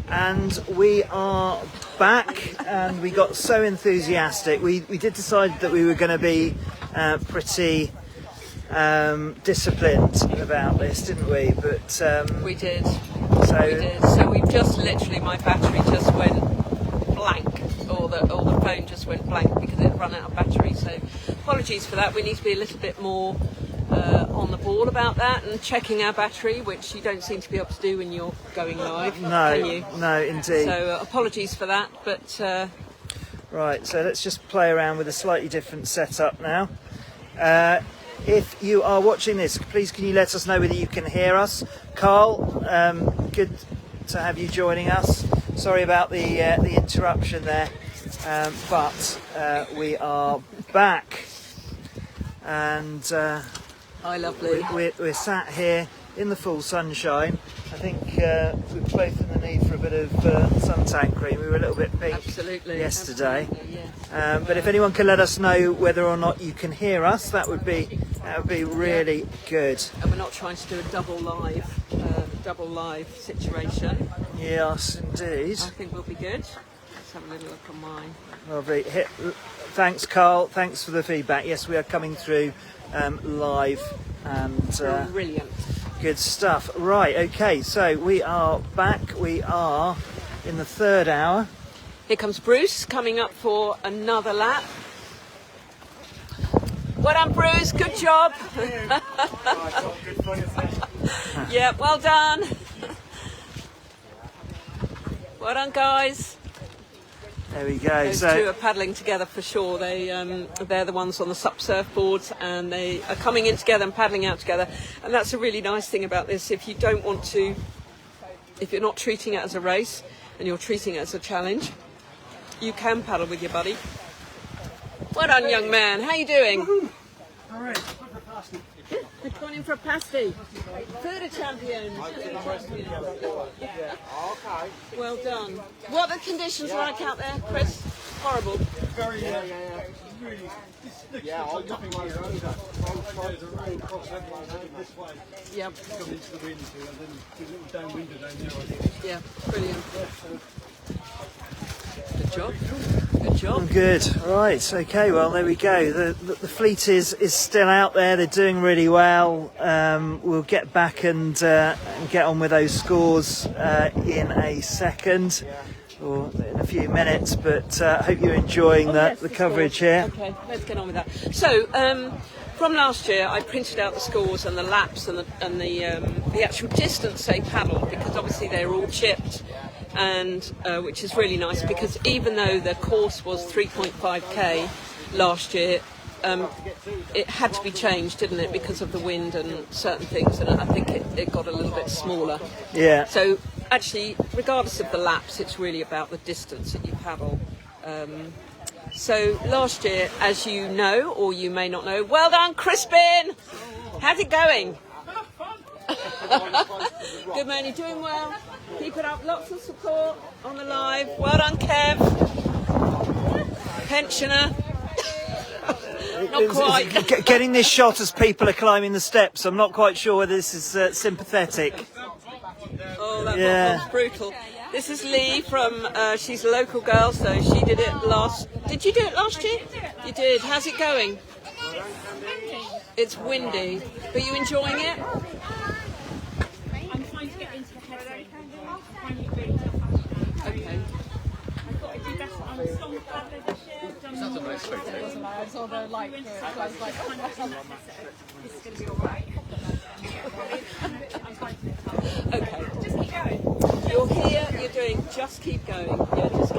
And we are back, and we got so enthusiastic. We did decide that we were going to be pretty disciplined about this, didn't we? But we did. So we've just literally, my battery just went blank, or the phone just went blank because it run out of battery. So apologies for that. We need to be a little bit more on the ball about that and checking our battery, which you don't seem to be able to do when you're going live. Can you? No, indeed. So apologies for that, but right. So let's just play around with a slightly different setup now. If you are watching this, please can you let us know whether you can hear us. Carl, good to have you joining us. Sorry about the interruption there, but we are back, and hi, lovely. We're sat here in the full sunshine. I think we're both in the need for a bit of suntan cream. We were a little bit pink yesterday. Yeah. But if anyone can let us know whether or not you can hear us, that would be really good. And we're not trying to do a double live situation. Yes, indeed. I think we'll be good. Let's have a little look on mine. Lovely. Thanks, Carl. Thanks for the feedback. Yes, we are coming through live, and brilliant. Good stuff. Right, okay, so we are back. We are in the third hour. Here comes Bruce coming up for another lap. Well done, Bruce. Good job. Yeah, well done. Well done, guys. There we go. Those two are paddling together for sure. They're the ones on the SUP surfboards, and they are coming in together and paddling out together. And that's a really nice thing about this. If you're not treating it as a race and you're treating it as a challenge, you can paddle with your buddy. Well done, young man. How you doing? All right. They've gone in for a pasty. Third champion. Well done. What are the conditions like out there, Chris? Horrible. Very, really. Yeah, I'll nothing like your own. This way. Yep. Come into the wind, and then do a little downwinder down there. Yeah, brilliant. Good job. Good job. Good. Right. Okay. Well, there we go. The fleet is still out there. They're doing really well. We'll get back and get on with those scores in a second, or in a few minutes. But I hope you're enjoying the coverage here. Okay. Let's get on with that. So. From last year, I printed out the scores and the laps and the actual distance they paddled, because obviously they're all chipped, and which is really nice, because even though the course was 3.5k last year, it had to be changed, didn't it, because of the wind and certain things, and I think it got a little bit smaller. Yeah. So actually, regardless of the laps, it's really about the distance that you paddle. So last year, as you know, or you may not know, well done, Crispin! How's it going? Good man, you're doing well. Keep it up, lots of support on the live. Well done, Kev. Pensioner. Not quite. Getting this shot as people are climbing the steps, I'm not quite sure whether this is sympathetic. Oh, that was brutal. This is Lee from, she's a local girl, so she did it did you do it last year? You did. How's it going? It's windy. But you enjoying it? I'm trying to get into the head. I find it really tough. Okay. I thought I'd do better on the song paddler this year. That's a nice photo. Wasn't I? I saw the like, I was like, this is going to be alright. Okay. Just keep going. You're here, you're doing, just keep going. Yeah, just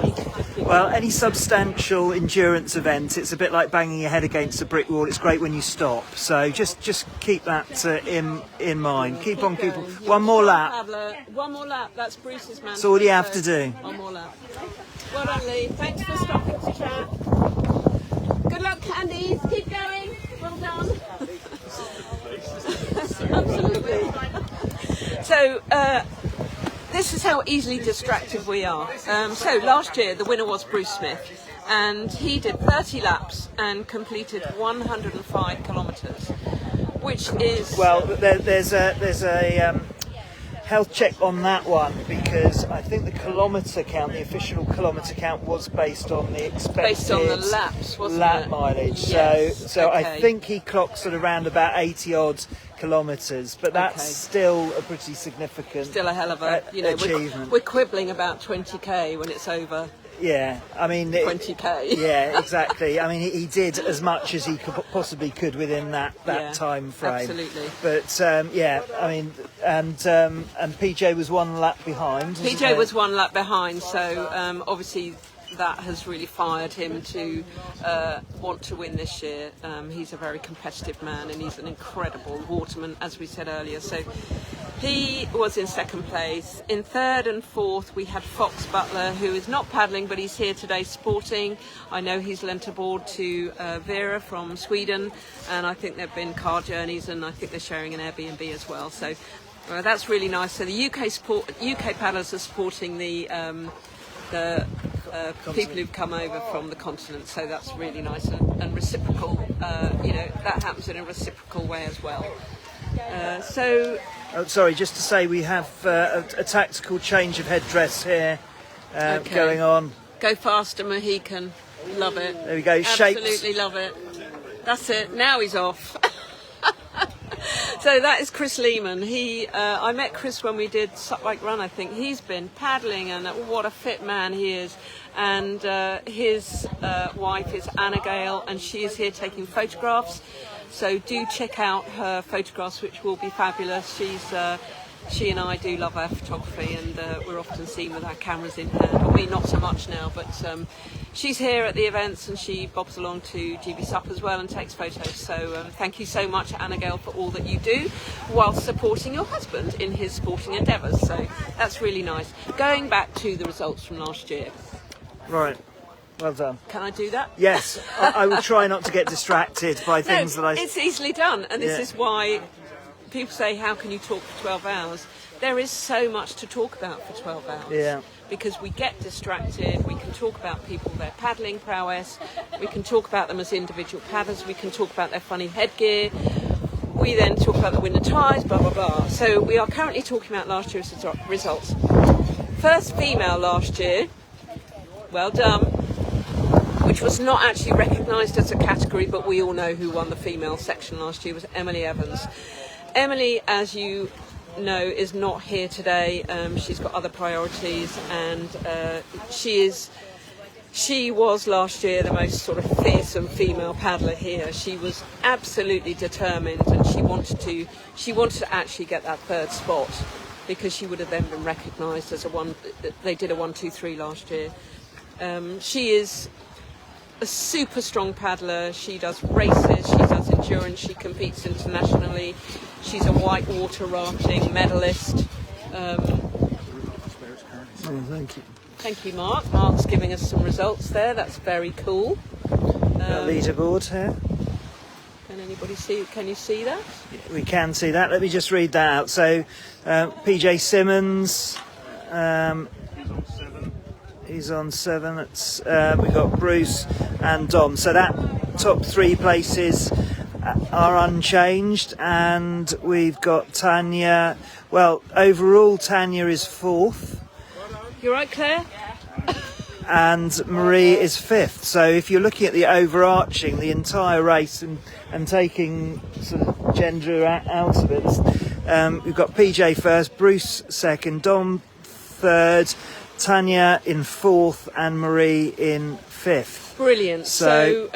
keep Well, going. any substantial endurance event, it's a bit like banging your head against a brick wall. It's great when you stop. So just keep that in mind. Keep on. One more lap. Paddler. One more lap. That's Bruce's man. That's all you have to do. One more lap. Well done, Lee. Thanks for stopping to chat. Good luck, Candies. Keep going. Well done. Absolutely. So, this is how easily distracted we are. So last year the winner was Bruce Smith, and he did 30 laps and completed 105 kilometres, which is Well, there's a health check on that one, because I think the kilometre count, the official kilometre count, was based on the expected Based on the laps, wasn't lap it? mileage. Yes. So I Okay. think he clocks at around about 80 odd kilometres, but that's Okay. still a pretty significant Still a hell of a, achievement. we're quibbling about 20k when it's over Yeah, I mean, 20k. yeah, exactly. I mean, he did as much as he possibly could within that Yeah, time frame. absolutely. But yeah, I mean, and PJ was one lap behind. wasn't PJ it? was one lap behind, so obviously that has really fired him to want to win this year. He's a very competitive man, and he's an incredible waterman, as we said earlier. So he was in second place. In third and fourth, we had Fox Butler, who is not paddling, but he's here today sporting. I know he's lent aboard to Vera from Sweden, and I think there have been car journeys, and I think they're sharing an Airbnb as well. So that's really nice. So the UK paddlers are supporting the people who've come over from the continent, so that's really nice and reciprocal. That happens in a reciprocal way as well. Oh, sorry, just to say we have a tactical change of headdress here Okay. going on. Go faster, Mohican. Love it. There we go. Shaped. Absolutely love it. That's it. Now he's off. So that is Chris Lehman. I met Chris when we did SUP Like Run, I think. He's been paddling, and what a fit man he is. And his wife is Anna Gale, and she is here taking photographs. So do check out her photographs, which will be fabulous. She and I do love our photography, and we're often seen with our cameras in hand. I mean, not so much now, but she's here at the events, and she bobs along to GB SUP as well and takes photos. So thank you so much, Anna Gale, for all that you do whilst supporting your husband in his sporting endeavours. So that's really nice. Going back to the results from last year. Right. Well done. Can I do that? Yes, I will try not to get distracted by things that I... It's easily done, and this Yeah. is why people say, how can you talk for 12 hours? There is so much to talk about for 12 hours. Yeah. Because we get distracted, we can talk about people, their paddling prowess, we can talk about them as individual paddlers, we can talk about their funny headgear, we then talk about the winter ties, blah, blah, blah. So we are currently talking about last year's results. First female last year, well done, which was not actually recognised as a category, but we all know who won the female section last year, was Emily Evans. Emily, as you know, is not here today. She's got other priorities, and she was last year the most sort of fearsome female paddler here. She was absolutely determined, and she wanted to actually get that third spot, because she would have then been recognised as they did a 1-2-3 last year. She is a super strong paddler. She does races, she does endurance, she competes internationally. She's a whitewater rafting medalist. thank you. Thank you, Mark. Mark's giving us some results there. That's very cool. Leaderboard here. Can anybody see? Can you see that? We can see that. Let me just read that out. So, PJ Simmons, he's on 7. It's we've got Bruce and Dom. So that top 3 places are unchanged, and we've got Tanya. Well, overall, Tanya is 4th. You right, Claire? And Marie is 5th. So if you're looking at the overarching, the entire race, and taking sort of gender out of it, we've got PJ first, Bruce second, Dom 3rd, Tanya in 4th, and Marie in 5th. Brilliant. So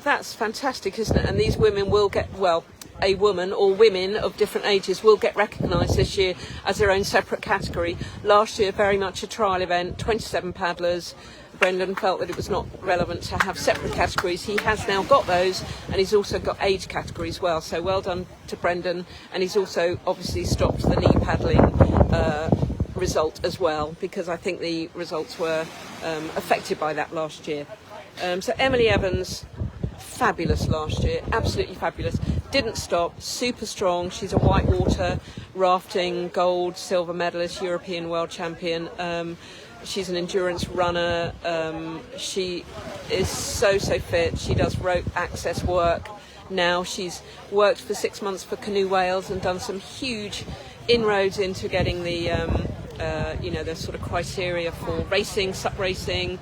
that's fantastic, isn't it? And these women will get, well, a woman or women of different ages will get recognised this year as their own separate category. Last year, very much a trial event, 27 paddlers. Brendan felt that it was not relevant to have separate categories. He has now got those, and he's also got age categories as well. So well done to Brendan, and he's also obviously stopped the knee paddling result as well, because I think the results were affected by that last year. So Emily Evans, fabulous last year, absolutely fabulous. Didn't stop, super strong. She's a whitewater rafting gold, silver medalist, European world champion. She's an endurance runner. She is so fit. She does rope access work now. She's worked for 6 months for Canoe Wales and done some huge inroads into getting the the sort of criteria for racing, SUP racing,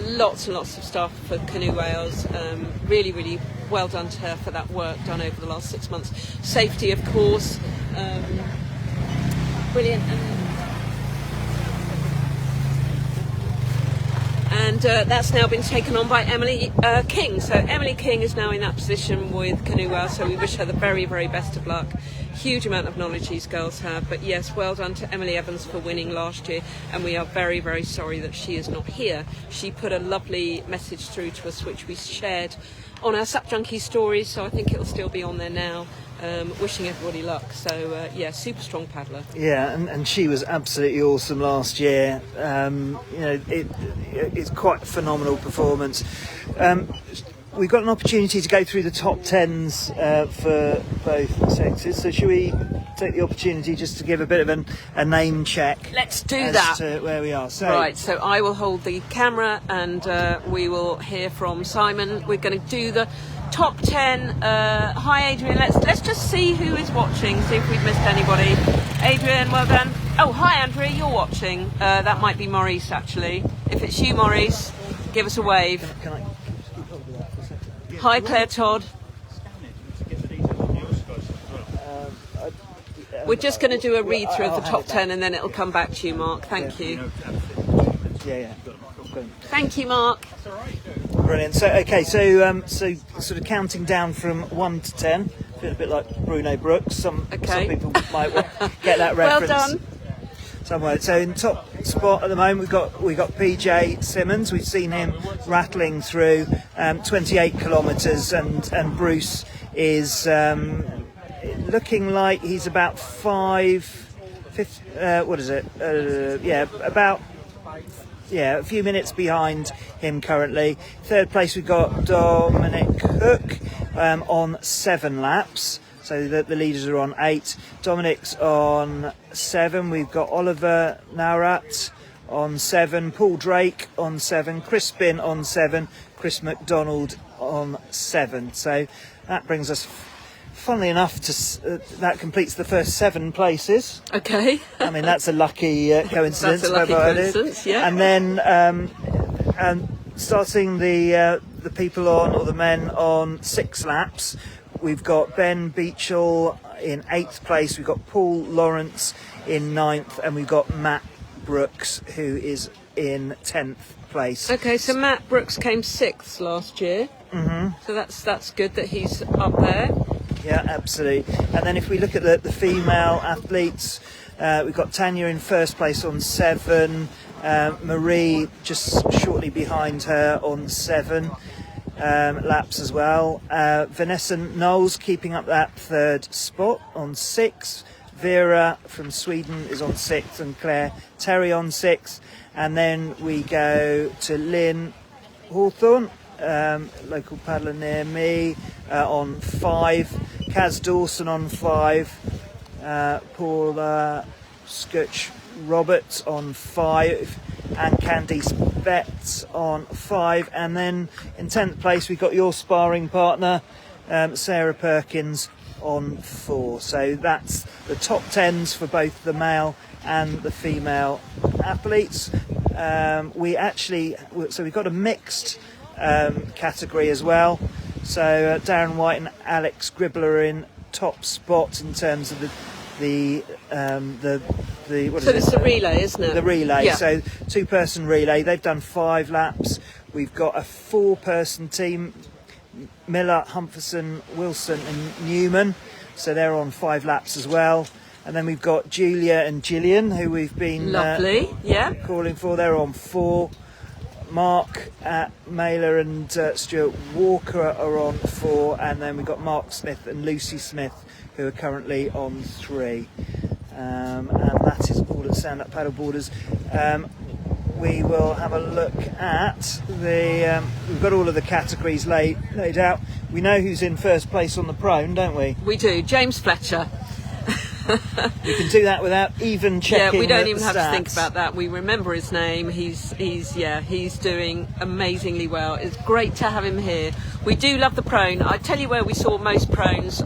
lots and lots of stuff for canoe whales. Really, really well done to her for that work done over the last 6 months. Safety, of course, brilliant. And that's now been taken on by Emily King. So Emily King is now in that position with canoe whales, so we wish her the very, very best of luck. Huge amount of knowledge these girls have, but yes, well done to Emily Evans for winning last year, and we are very, very sorry that she is not here. She put a lovely message through to us which we shared on our SUP Junkie stories, so I think it'll still be on there now. Wishing everybody luck. So super strong paddler. Yeah, and she was absolutely awesome last year. It's quite a phenomenal performance. We've got an opportunity to go through the top 10s for both sexes. So should we take the opportunity just to give a bit of a name check? Let's do as that. To where we are. So, right, so I will hold the camera and we will hear from Simon. We're going to do the top 10. Hi Adrian, let's just see who is watching, see if we've missed anybody. Adrian, well done. Oh, hi Andrea, you're watching. That might be Maurice actually. If it's you, Maurice, give us a wave. Can I keep hold of that for a second? Hi Claire Todd. We're just going to do a read through of the top 10 and then it'll come back to you, Mark. Thank you. Yeah. Thank you, Mark. Brilliant. So okay, so sort of counting down from 1 to 10. Feel a bit like Bruno Brooks. Some people might get that reference. Well done. Somewhere. So in top spot at the moment we've got PJ Simmons. We've seen him rattling through 28 kilometres, and Bruce is looking like he's about a few minutes behind him currently. Third place we've got Dominic Hook on 7 laps. So the leaders are on 8. Dominic's on 7. We've got Oliver Naurat on 7. Paul Drake on 7. Chris Spin on 7. Chris McDonald on 7. So that brings us, funnily enough, that completes the first 7 places. Okay. I mean, that's a lucky coincidence. That's a lucky coincidence, yeah. And then starting the people on, or the men on 6 laps, we've got Ben Beechall in 8th place, we've got Paul Lawrence in 9th, and we've got Matt Brooks, who is in 10th place. Okay, so Matt Brooks came 6th last year. Mm-hmm. So that's good that he's up there. Yeah, absolutely. And then if we look at the female athletes, we've got Tanya in 1st place on 7, Marie just shortly behind her on 7 laps as well. Vanessa Knowles keeping up that 3rd spot on 6. Vera from Sweden is on 6th, and Claire Terry on 6th. And then we go to Lynn Hawthorne, local paddler near me, on 5. Kaz Dawson on 5. Paula Scutch Roberts on 5. And Candice Betts on 5. And then in 10th place we've got your sparring partner, Sarah Perkins, on 4. So that's the top 10s for both the male and the female athletes. We've got a mixed category as well. So Darren White and Alex Gribbler are in top spot in terms of the it's a relay, isn't it? The relay. Yeah. So 2-person relay. They've done 5 laps. We've got a 4-person team: Miller, Humphreys, Wilson, and Newman. So they're on 5 laps as well. And then we've got Julia and Gillian, who we've been calling for. They're on 4. Mark Mailer and Stuart Walker are on 4, and then we've got Mark Smith and Lucy Smith, who are currently on 3. And that is all at Stand Up Paddle Borders. We will have a look at we've got all of the categories laid out. We know who's in 1st place on the prone, don't we? We do. James Fletcher. We can do that without even checking. Yeah, we don't even the have stats. to think about that. We remember his name. He's doing amazingly well. It's great to have him here. We do love the prone. I tell you where we saw most prones.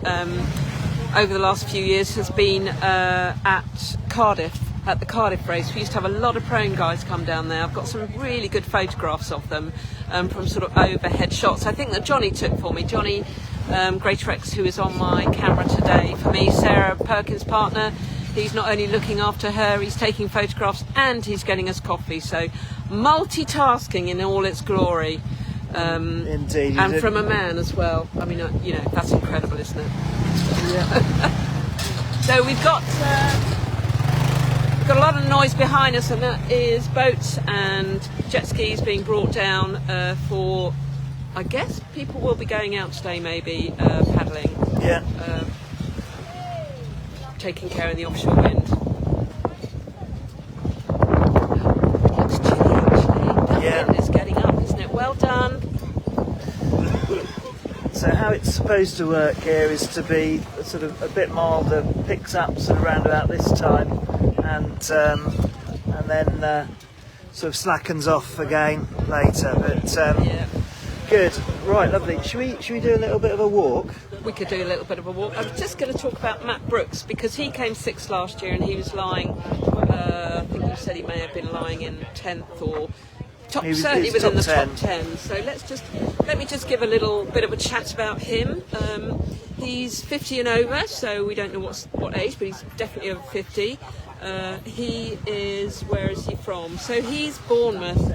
over the last few years has been at Cardiff, at the Cardiff race. We used to have a lot of prone guys come down there. I've got some really good photographs of them from sort of overhead shots. I think that Johnny took for me. Johnny Greatrex, who is on my camera today for me, Sarah Perkins' partner. He's not only looking after her, he's taking photographs and he's getting us coffee. So multitasking in all its glory. Indeed. And from a man as well. I mean, you know, that's incredible, isn't it? Yeah. So we've got a lot of noise behind us, and that is boats and jet skis being brought down for, I guess, people will be going out today maybe, paddling. Yeah. Taking care of the offshore wind. It looks chilly actually. That wind is getting up, isn't it? Well done. So how it's supposed to work here is to be sort of a bit milder, picks up sort of around about this time, and then sort of slackens off again later. But Yeah. good, right, lovely. Should we do a little bit of a walk? We could do a little bit of a walk. I was just going to talk about Matt Brooks because he came 6th last year and he was lying. I think you said he may have been lying in 10th or certainly within the top 10. So let me just give a little bit of a chat about him. He's 50 and over, so we don't know what age, but he's definitely over 50. He is, where is he from? So he's Bournemouth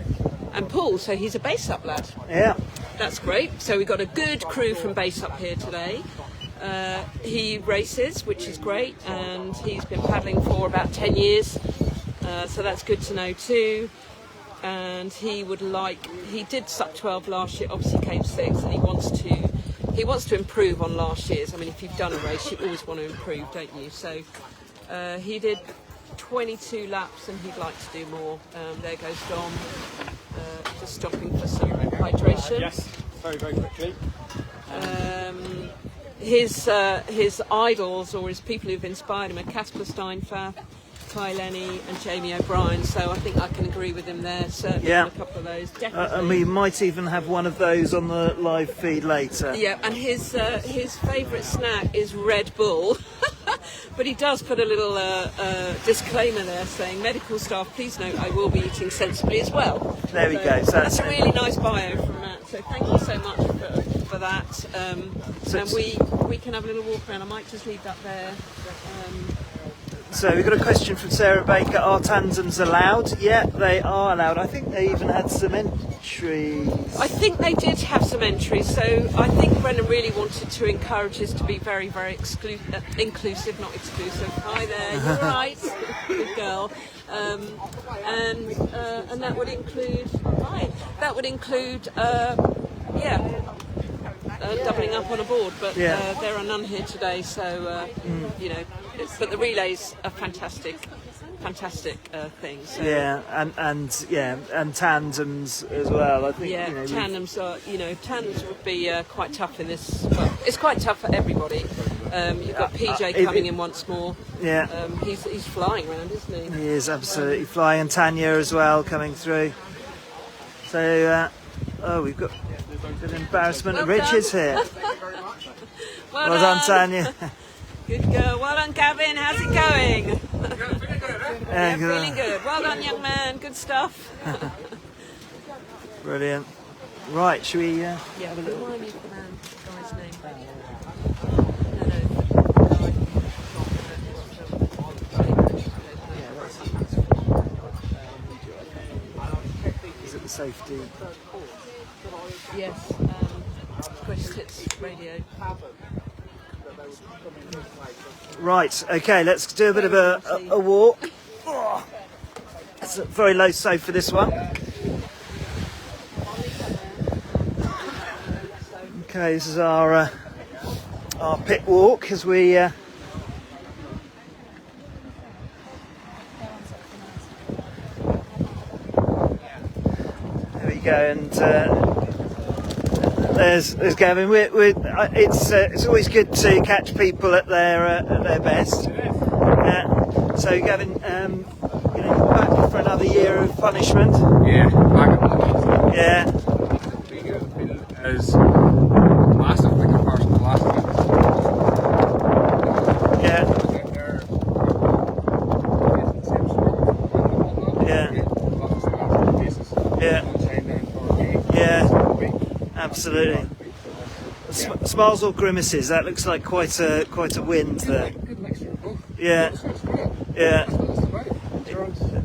and Poole, so he's a base up lad. Yeah. That's great. So we've got a good crew from base up here today. He races, which is great, and he's been paddling for about 10 years, so that's good to know too. And he did SUP 12 last year, obviously came 6th, and he wants to improve on last year's. I mean, if you've done a race, you always want to improve, don't you? So he did 22 laps and he'd like to do more. There goes Dom, just stopping for some hydration. Yes, very, very quickly. His idols, or his people who've inspired him, are Casper Steinfath, Ty Lenny and Jamie O'Brien, so I think I can agree with him there, certainly on a couple of those, definitely. And we might even have one of those on the live feed later. Yeah, and his favourite snack is Red Bull, but he does put a little disclaimer there saying, medical staff, please note I will be eating sensibly as well. There we go. So that's a really nice bio from Matt, so thank you so much for that. And we can have a little walk around. I might just leave that there. So we've got a question from Sarah Baker. Are tandems allowed? Yeah, they are allowed. I think they even had some entries. I think they did have some entries. So I think Brendan really wanted to encourage us to be very, very inclusive, not exclusive. Hi there, you're right, good girl. And that would include, doubling up on a board, but there are none here today, so you know. But the relays are fantastic thing. So. Yeah, and tandems as well. I think. Tandems are. Tandems would be quite tough in this. Well, it's quite tough for everybody. You've got PJ coming in once more. Yeah. He's flying around, isn't he? He is absolutely flying, and Tanya as well coming through. So, we've got an embarrassment. Well Rich done. is here. well done, Tanya. Good girl. Well done, Gavin. How's it going? Yeah, feeling good. Well done, young man. Good stuff. Brilliant. Right, should we have a little... Remind me of the guy's name. Is it the safety? Yes. Greatest Hits Radio. Right, okay, let's do a bit of a walk. Oh, it's a very low sofa, this one. Okay, this is our pit walk as we... There we go, and there's Gavin. It's always good to catch people at their best. So Gavin, back for another year of punishment. Yeah, back at Yeah. As massive the comparison to last Yeah. Yeah. Yeah. Absolutely. Smiles or grimaces? That looks like quite a wind there. Good mixture of both. Yeah. Yeah.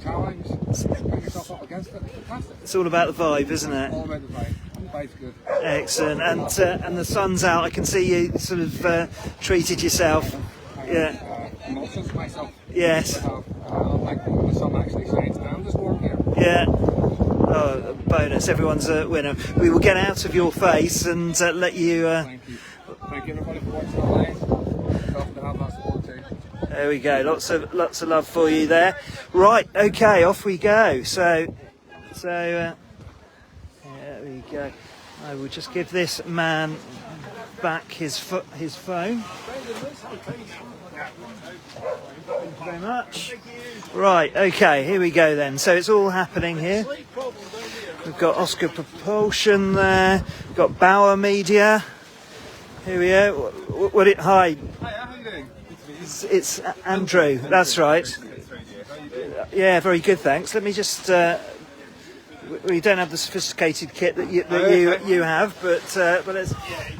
Challenge, put yourself up against it. Fantastic. It's all about the vibe, isn't it? All about the vibe. The vibe's good. Excellent. And the sun's out. I can see you sort of treated yourself. Yeah. Emotions myself. Yes. I like when the sun actually shines and there's warm here. Yeah. Oh, bonus. Everyone's a winner. We will get out of your face and let you... Thank you. Thank you everybody for watching online. Love to have that support too. There we go. Lots of love for you there. Right. Okay. Off we go. So there we go. I will just give this man back his phone. Thank you very much. Right. Okay. Here we go then. So it's all happening here. We've got Oscar Propulsion there. We've got Bauer Media. Here we go. Hi. Hi, how are you doing? It's Andrew. That's right. Yeah, very good. Thanks. Let me just. We don't have the sophisticated kit that you have, but let's.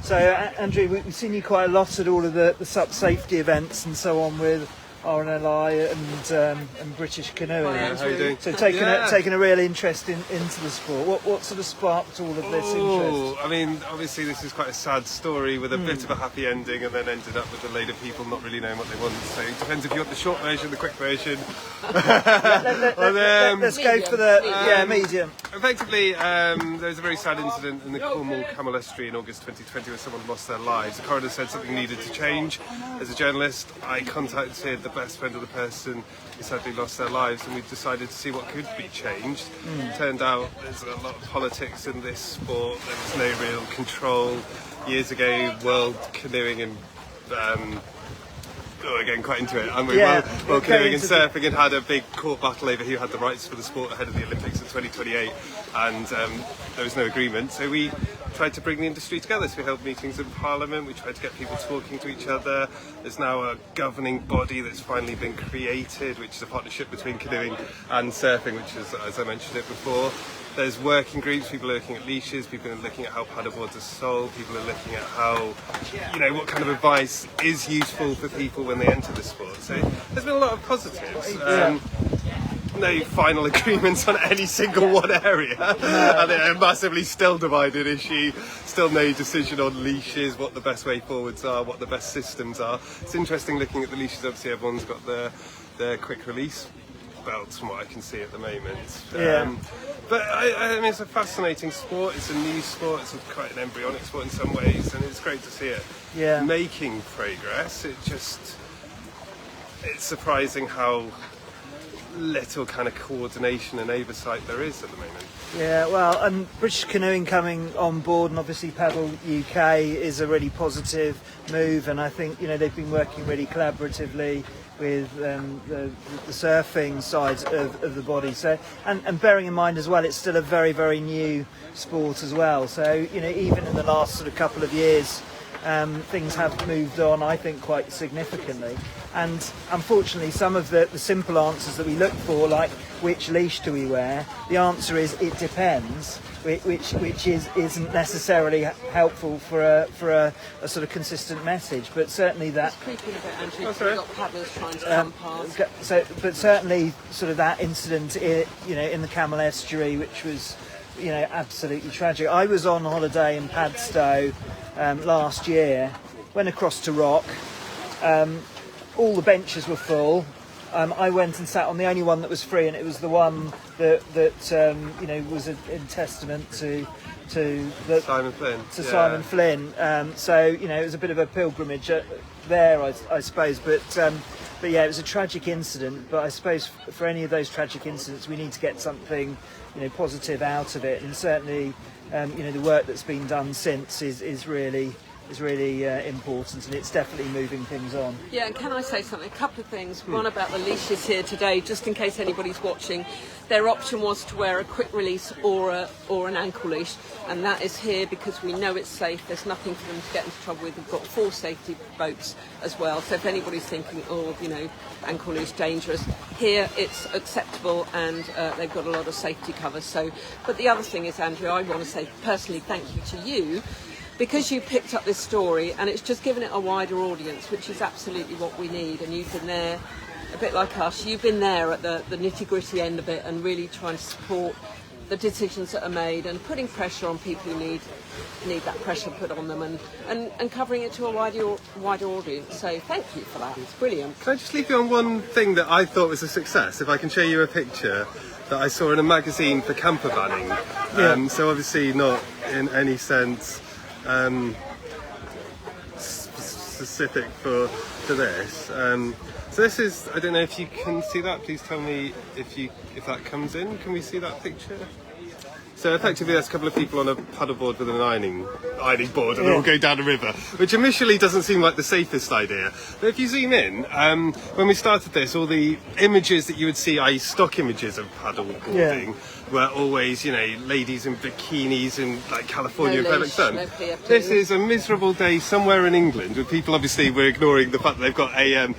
So Andrew, we've seen you quite a lot at all of the SUP safety events and so on with RNLI and British Canoeing. How are you doing? So taking a real interest into the sport. What sort of sparked all of this interest? I mean, obviously this is quite a sad story with a bit of a happy ending, and then ended up with a load of people not really knowing what they want. So it depends if you want the short version, the quick version. Let's go for the medium. Effectively, there was a very sad incident in the Cornwall Camel Estuary in August 2020 where someone lost their lives. The coroner said something needed to change. As a journalist, I contacted the best friend of the person who sadly lost their lives, and we decided to see what could be changed. Turned out there's a lot of politics in this sport. There was no real control. Years ago, World Canoeing and we're getting quite into it. And World Canoeing and Surfing had a big court battle over who had the rights for the sport ahead of the Olympics in 2028, and there was no agreement. So we tried to bring the industry together. So we held meetings in Parliament. We tried to get people talking to each other. There's now a governing body that's finally been created, which is a partnership between canoeing and surfing, which is, as I mentioned it before. There's working groups, people are looking at leashes, people are looking at how paddleboards are sold, people are looking at how, what kind of advice is useful for people when they enter the sport. So there's been a lot of positives. No final agreements on any single one area. And a massively still divided issue, still no decision on leashes, what the best way forwards are, what the best systems are. It's interesting looking at the leashes. Obviously everyone's got their quick release belts from what I can see at the moment. But I mean, it's a fascinating sport. It's a new sport. It's quite an embryonic sport in some ways, and it's great to see it making progress. It's surprising how little kind of coordination and oversight there is at the moment. Yeah, well, and British Canoeing coming on board, and obviously Paddle UK is a really positive move, and I think they've been working really collaboratively with the surfing side of the body. So, and bearing in mind as well, it's still a very, very new sport as well. So, even in the last sort of couple of years, things have moved on, I think, quite significantly. And unfortunately, some of the simple answers that we look for, like which leash do we wear, the answer is it depends, which isn't necessarily helpful for a sort of consistent message. But certainly that. It's creeping a bit, Andrew. We've got paddlers trying to come past. But certainly, sort of that incident, in the Camel Estuary, which was, absolutely tragic. I was on holiday in Padstow last year. Went across to Rock. All the benches were full. I went and sat on the only one that was free, and it was the one that was in testament to Simon Flynn. Simon Flynn. So it was a bit of a pilgrimage there, I suppose. But yeah, it was a tragic incident. But I suppose for any of those tragic incidents, we need to get something positive out of it. And certainly, the work that's been done since is really is really important, and it's definitely moving things on. Yeah, and can I say something? A couple of things. One about the leashes here today, just in case anybody's watching. Their option was to wear a quick release or an ankle leash, and that is here because we know it's safe. There's nothing for them to get into trouble with. We've got 4 safety boats as well. So if anybody's thinking, oh, you know, ankle leash dangerous, here it's acceptable, and they've got a lot of safety covers. So, but the other thing is, Andrew, I want to say personally thank you to you, because you picked up this story and it's just given it a wider audience, which is absolutely what we need. And you've been there, a bit like us, you've been there at the nitty-gritty end of it and really trying to support the decisions that are made and putting pressure on people who need that pressure put on them, and covering it to a wider audience. So thank you for that. It's brilliant. Can I just leave you on one thing that I thought was a success? If I can show you a picture that I saw in a magazine for camper banning. So obviously not in any sense specific for this. So this is, I don't know if you can see that. Please tell me if that comes in. Can we see that picture? So effectively there's a couple of people on a paddleboard with an ironing board, and they're all going down a river, which initially doesn't seem like the safest idea. But if you zoom in, when we started this, all the images that you would see, i.e. stock images of paddleboarding, were always, you know, ladies in bikinis in like California and perfect sun. This is a miserable day somewhere in England, with people, obviously we're ignoring the fact that they've got an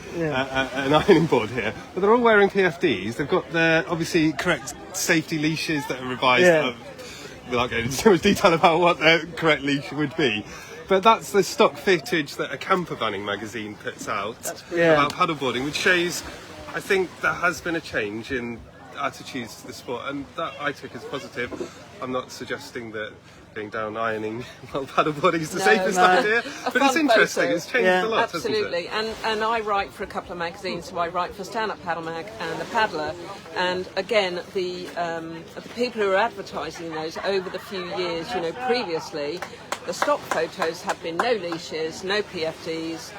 ironing board here, but they're all wearing PFDs. They've got their obviously correct safety leashes that are revised, without going into too much detail about what the correct leash would be. But that's the stock footage that a camper banning magazine puts out about paddleboarding, which shows, I think, there has been a change in attitudes to the sport, and that I took as positive. I'm not suggesting that going down ironing while paddleboarding is the safest idea, but it's interesting. It's changed a lot, absolutely. hasn't it? And I write for a couple of magazines, so I write for Stand Up Paddle Mag and The Paddler, and again the people who are advertising those over the few years, you know, previously the stock photos have been no leashes, no PFDs,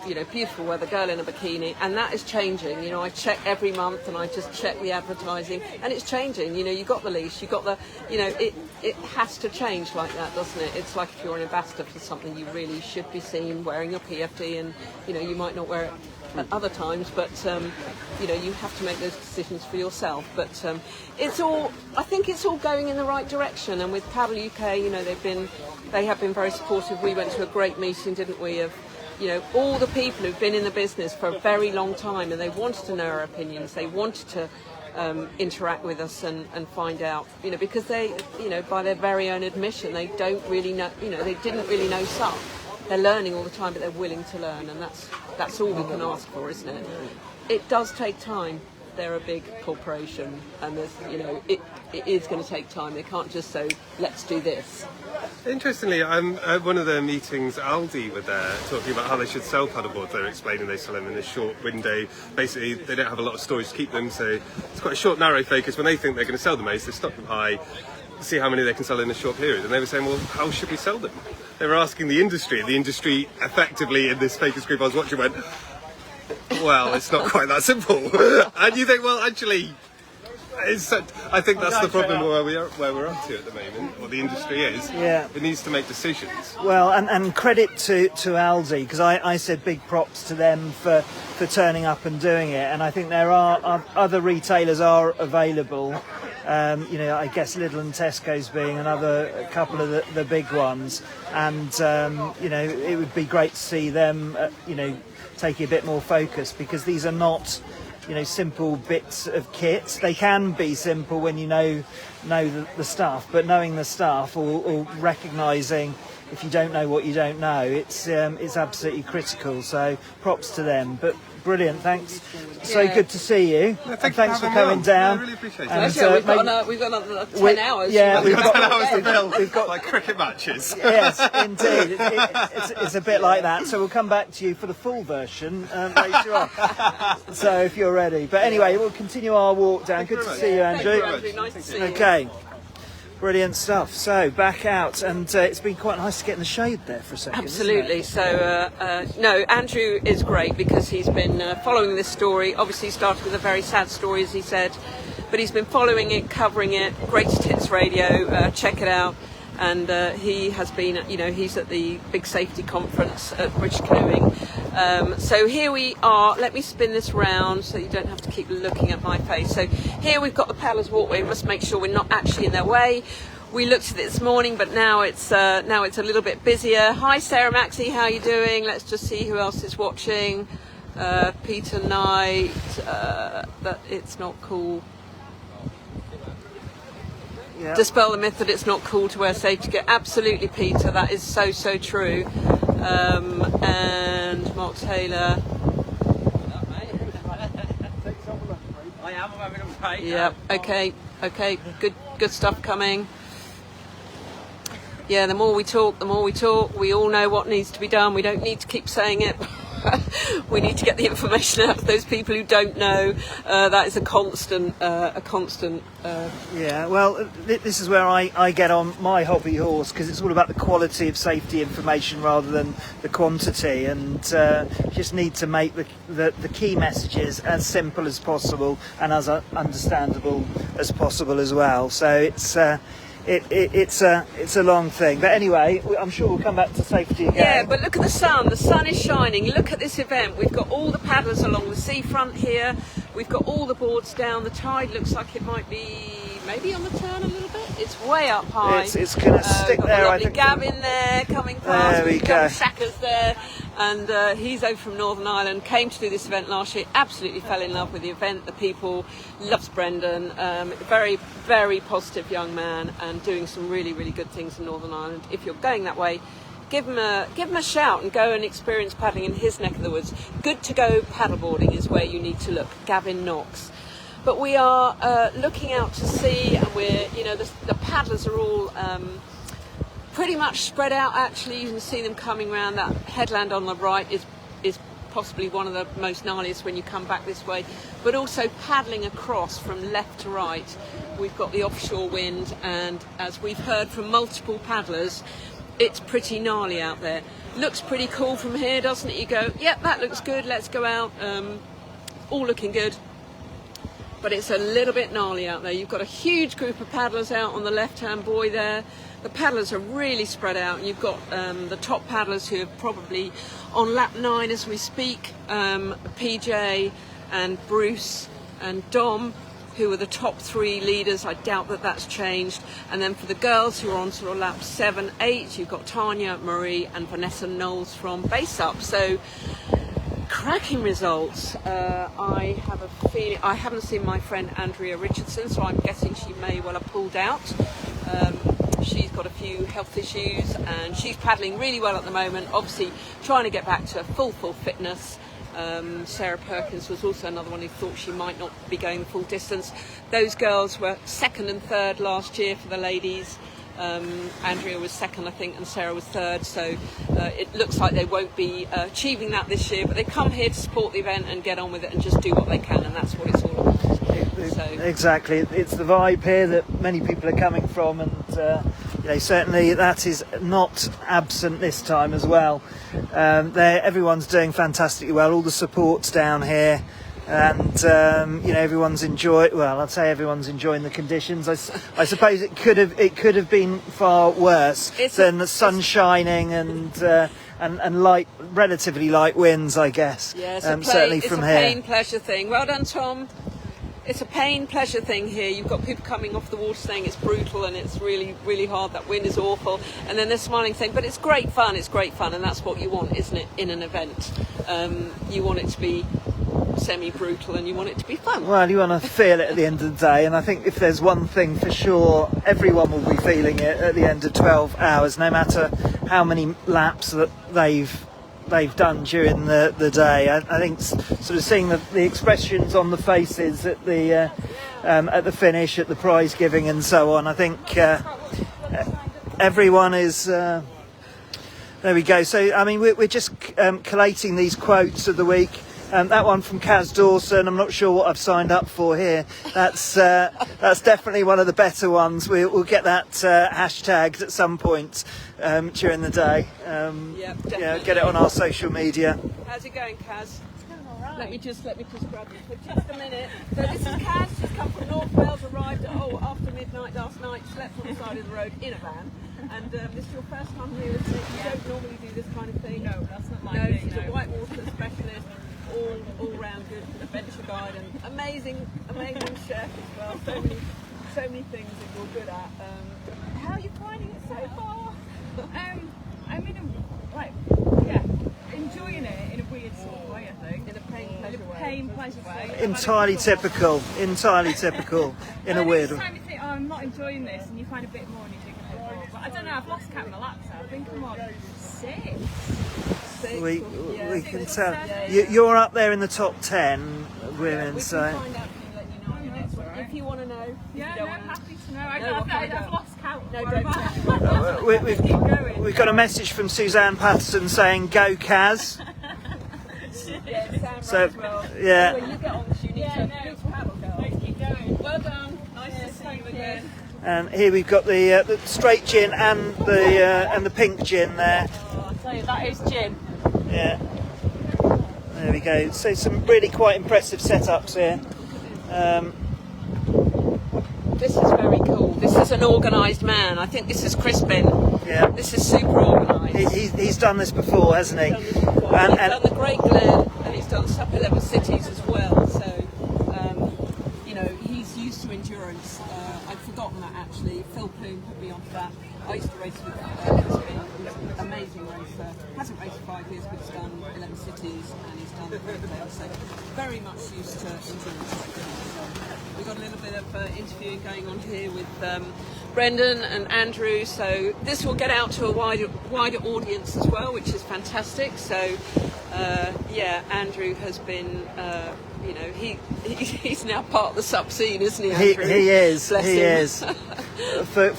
you know, beautiful weather, girl in a bikini, and that is changing. You know, I check every month and I just check the advertising, and it's changing. You know, you got the leash, you got the, you know, it has to change like that, doesn't it? It's like if you're an ambassador for something, you really should be seen wearing your PFD, and, you know, you might not wear it at other times, but, you know, you have to make those decisions for yourself. But I think it's all going in the right direction, and with Paddle UK, you know, they have been very supportive. We went to a great meeting, didn't we, of, you know, all the people who've been in the business for a very long time, and they wanted to know our opinions. They wanted to interact with us and find out, you know, because they, you know, by their very own admission, they don't really know, you know, they didn't really know SUP. They're learning all the time, but they're willing to learn, and that's all we can ask for, isn't it? It does take time. They're a big corporation, and there's, you know, it is going to take time. They can't just say, let's do this. Interestingly, at one of their meetings, Aldi were there talking about how they should sell paddleboards. They're explaining they sell them in a short window. Basically, they don't have a lot of storage to keep them, so it's quite a short, narrow focus. When they think they're going to sell them, they stock them high, see how many they can sell in a short period. And they were saying, well, how should we sell them? They were asking the industry. And the industry, effectively, in this focus group I was watching, went, well, it's not quite that simple. And you think, well, actually, I think that's the problem where we're up to at the moment, or the industry is. Yeah. It needs to make decisions. Well, and credit to Aldi, because I said big props to them for turning up and doing it, and I think there are other retailers are available. You know, I guess Lidl and Tesco's being a couple of the big ones, and you know, it would be great to see them, you know, taking a bit more focus, because these are not, you know, simple bits of kit. They can be simple when you know the stuff, but knowing the stuff or recognising if you don't know what you don't know, it's absolutely critical. So props to them. But brilliant, thanks. So good to see you. No, and thanks for coming down. I really appreciate it. And, we've got another 10 hours. Yeah, we've got 10 hours to build. We've got like cricket matches. Yes, indeed. It's a bit like that. So we'll come back to you for the full version later on. So if you're ready. But anyway, we'll continue our walk down. Good to see you, Andrew. Nice to see you. Okay. Brilliant stuff. So back out, and it's been quite nice to get in the shade there for a second. Absolutely. So no, Andrew is great because he's been following this story. Obviously, he started with a very sad story, as he said, but he's been following it, covering it. Great Hits Radio, check it out. and he has been, he's at the big safety conference at British Canoeing. So here we are. Let me spin this round so you don't have to keep looking at my face. So here we've got the paddlers' walkway. We must make sure we're not actually in their way. We looked at it this morning, but now it's a little bit busier. Hi Sarah Maxey, how are you doing? Let's just see who else is watching. Peter Knight, that it's not cool. Yeah. Dispel the myth that it's not cool to wear safety gear. Absolutely, Peter, that is so true. And Mark Taylor. I am having a break. Yeah. Okay. Good stuff coming. Yeah. The more we talk, the more we talk. We all know what needs to be done. We don't need to keep saying it. We need to get the information out to those people who don't know. That is a constant. Yeah, well, this is where I get on my hobby horse, because it's all about the quality of safety information rather than the quantity, and just need to make the key messages as simple as possible and as understandable as possible as well. So it's a long thing, but anyway, I'm sure we'll come back to safety again. Yeah, but look at the sun is shining. Look at this event. We've got all the paddlers along the seafront here. We've got all the boards down. The tide looks like it might be maybe on the turn a little bit. It's way up high. It's going to stick got there, the I lovely think. Gavin there coming past. There we We've got go. Shaka's there, and he's over from Northern Ireland. Came to do this event last year. Absolutely fell in love with the event. The people, loves Brendan. Very, very positive young man, and doing some really, really good things in Northern Ireland. If you're going that way, give him a shout and go and experience paddling in his neck of the woods. Good to go paddleboarding is where you need to look. Gavin Knox. But we are looking out to sea, and we're, the paddlers are all pretty much spread out. Actually, you can see them coming around. That headland on the right is possibly one of the most gnarliest when you come back this way. But also paddling across from left to right. We've got the offshore wind, and as we've heard from multiple paddlers, it's pretty gnarly out there. Looks pretty cool from here, doesn't it? You go, yep, that looks good, let's go out. All looking good. But it's a little bit gnarly out there. You've got a huge group of paddlers out on the left-hand buoy there. The paddlers are really spread out, and you've got the top paddlers who are probably on lap 9 as we speak, PJ and Bruce and Dom, who are the top 3 leaders. I doubt that that's changed. And then for the girls who are on sort of lap 7, 8, you've got Tanya, Marie and Vanessa Knowles from Base Up. So cracking results. I have a feeling, I haven't seen my friend Andrea Richardson, so I'm guessing she may well have pulled out. She's got a few health issues, and she's paddling really well at the moment, obviously trying to get back to full fitness. Sarah Perkins was also another one who thought she might not be going the full distance. Those girls were 2nd and 3rd last year for the ladies. Andrea was 2nd, I think, and Sarah was 3rd, so it looks like they won't be achieving that this year, but they come here to support the event and get on with it and just do what they can, and that's what it's all about. So. Exactly, it's the vibe here that many people are coming from, and certainly that is not absent this time as well. Everyone's doing fantastically well, all the support's down here, and everyone's enjoying the conditions. I suppose it could have been far worse than the sun shining and light, relatively light winds, I guess. Yeah, certainly from here. It's a pain pleasure thing. Well done, Tom. It's a pain pleasure thing here. You've got people coming off the water saying it's brutal and it's really, really hard. That wind is awful, and then they're smiling saying, but it's great fun. It's great fun, and that's what you want, isn't it? In an event, you want it to be semi-brutal and you want it to be fun. Well, you want to feel it at the end of the day, and I think if there's one thing for sure, everyone will be feeling it at the end of 12 hours, no matter how many laps that they've done during the day. I think sort of seeing the expressions on the faces at the finish, at the prize giving and so on, I think everyone is there we go. So I mean, we're just collating these quotes of the week. That one from Kaz Dawson, I'm not sure what I've signed up for here. That's definitely one of the better ones. We'll get that hashtagged at some point during the day. Get it on our social media. How's it going, Kaz? It's going all right. Let me just grab you for just a minute. So this is Kaz. She's come from North Wales, arrived at after midnight last night, slept on the side of the road in a van. And this is your first time here, isn't it? You don't normally do this kind of thing. No, that's not my No, thing. she's No. a whitewater specialist, all round good adventure guide, and amazing chef as well. So many things that you're good at. How are you finding it so far? I'm in a enjoying it in a weird sort of way, I think. In a pain pleasure way. Entirely typical in a weird Each way. time you think, oh, I'm not enjoying this, and you find a bit more and you think a bit more. But I don't know, I've lost count of my laps now. I think I'm on 6. We Yeah. can tell. You're up there in the top 10 women, We so. can find out and let you know on the next one. If you want to know. Yeah, if no, you don't happy to know. No, I've lost count. No, Where don't am I? We've got a message from Suzanne Patterson saying "Go Kaz." Yeah, Sam So, as well. yeah. Anyway, you get on this, you need to paddle, girl. Let's keep going. Well done. Nice to see you again. And here we've got the straight gin and the pink gin there. I'll tell you, that is gin. Yeah. There we go. So some really quite impressive setups here. This is very cool. This is an organised man. I think this is Crispin. Yeah. This is super organised. He's done this before, hasn't he? He's done And the Great Glen and he's done SUP 11 cities as well. So, he's used to endurance. I'd forgotten that actually. Phil Plume put me onto that. I used to race with Crispin. He's an amazing racer. Hasn't raced for 5 years, but he's done 11 cities and he's done the Great Glen. So, very much used to endurance racing. So, we've got a little bit of interviewing going on here with Brendan and Andrew, so this will get out to a wider audience as well, which is fantastic. So Andrew has been he's now part of the SUP scene, isn't he, Andrew? he is. Bless He him. is.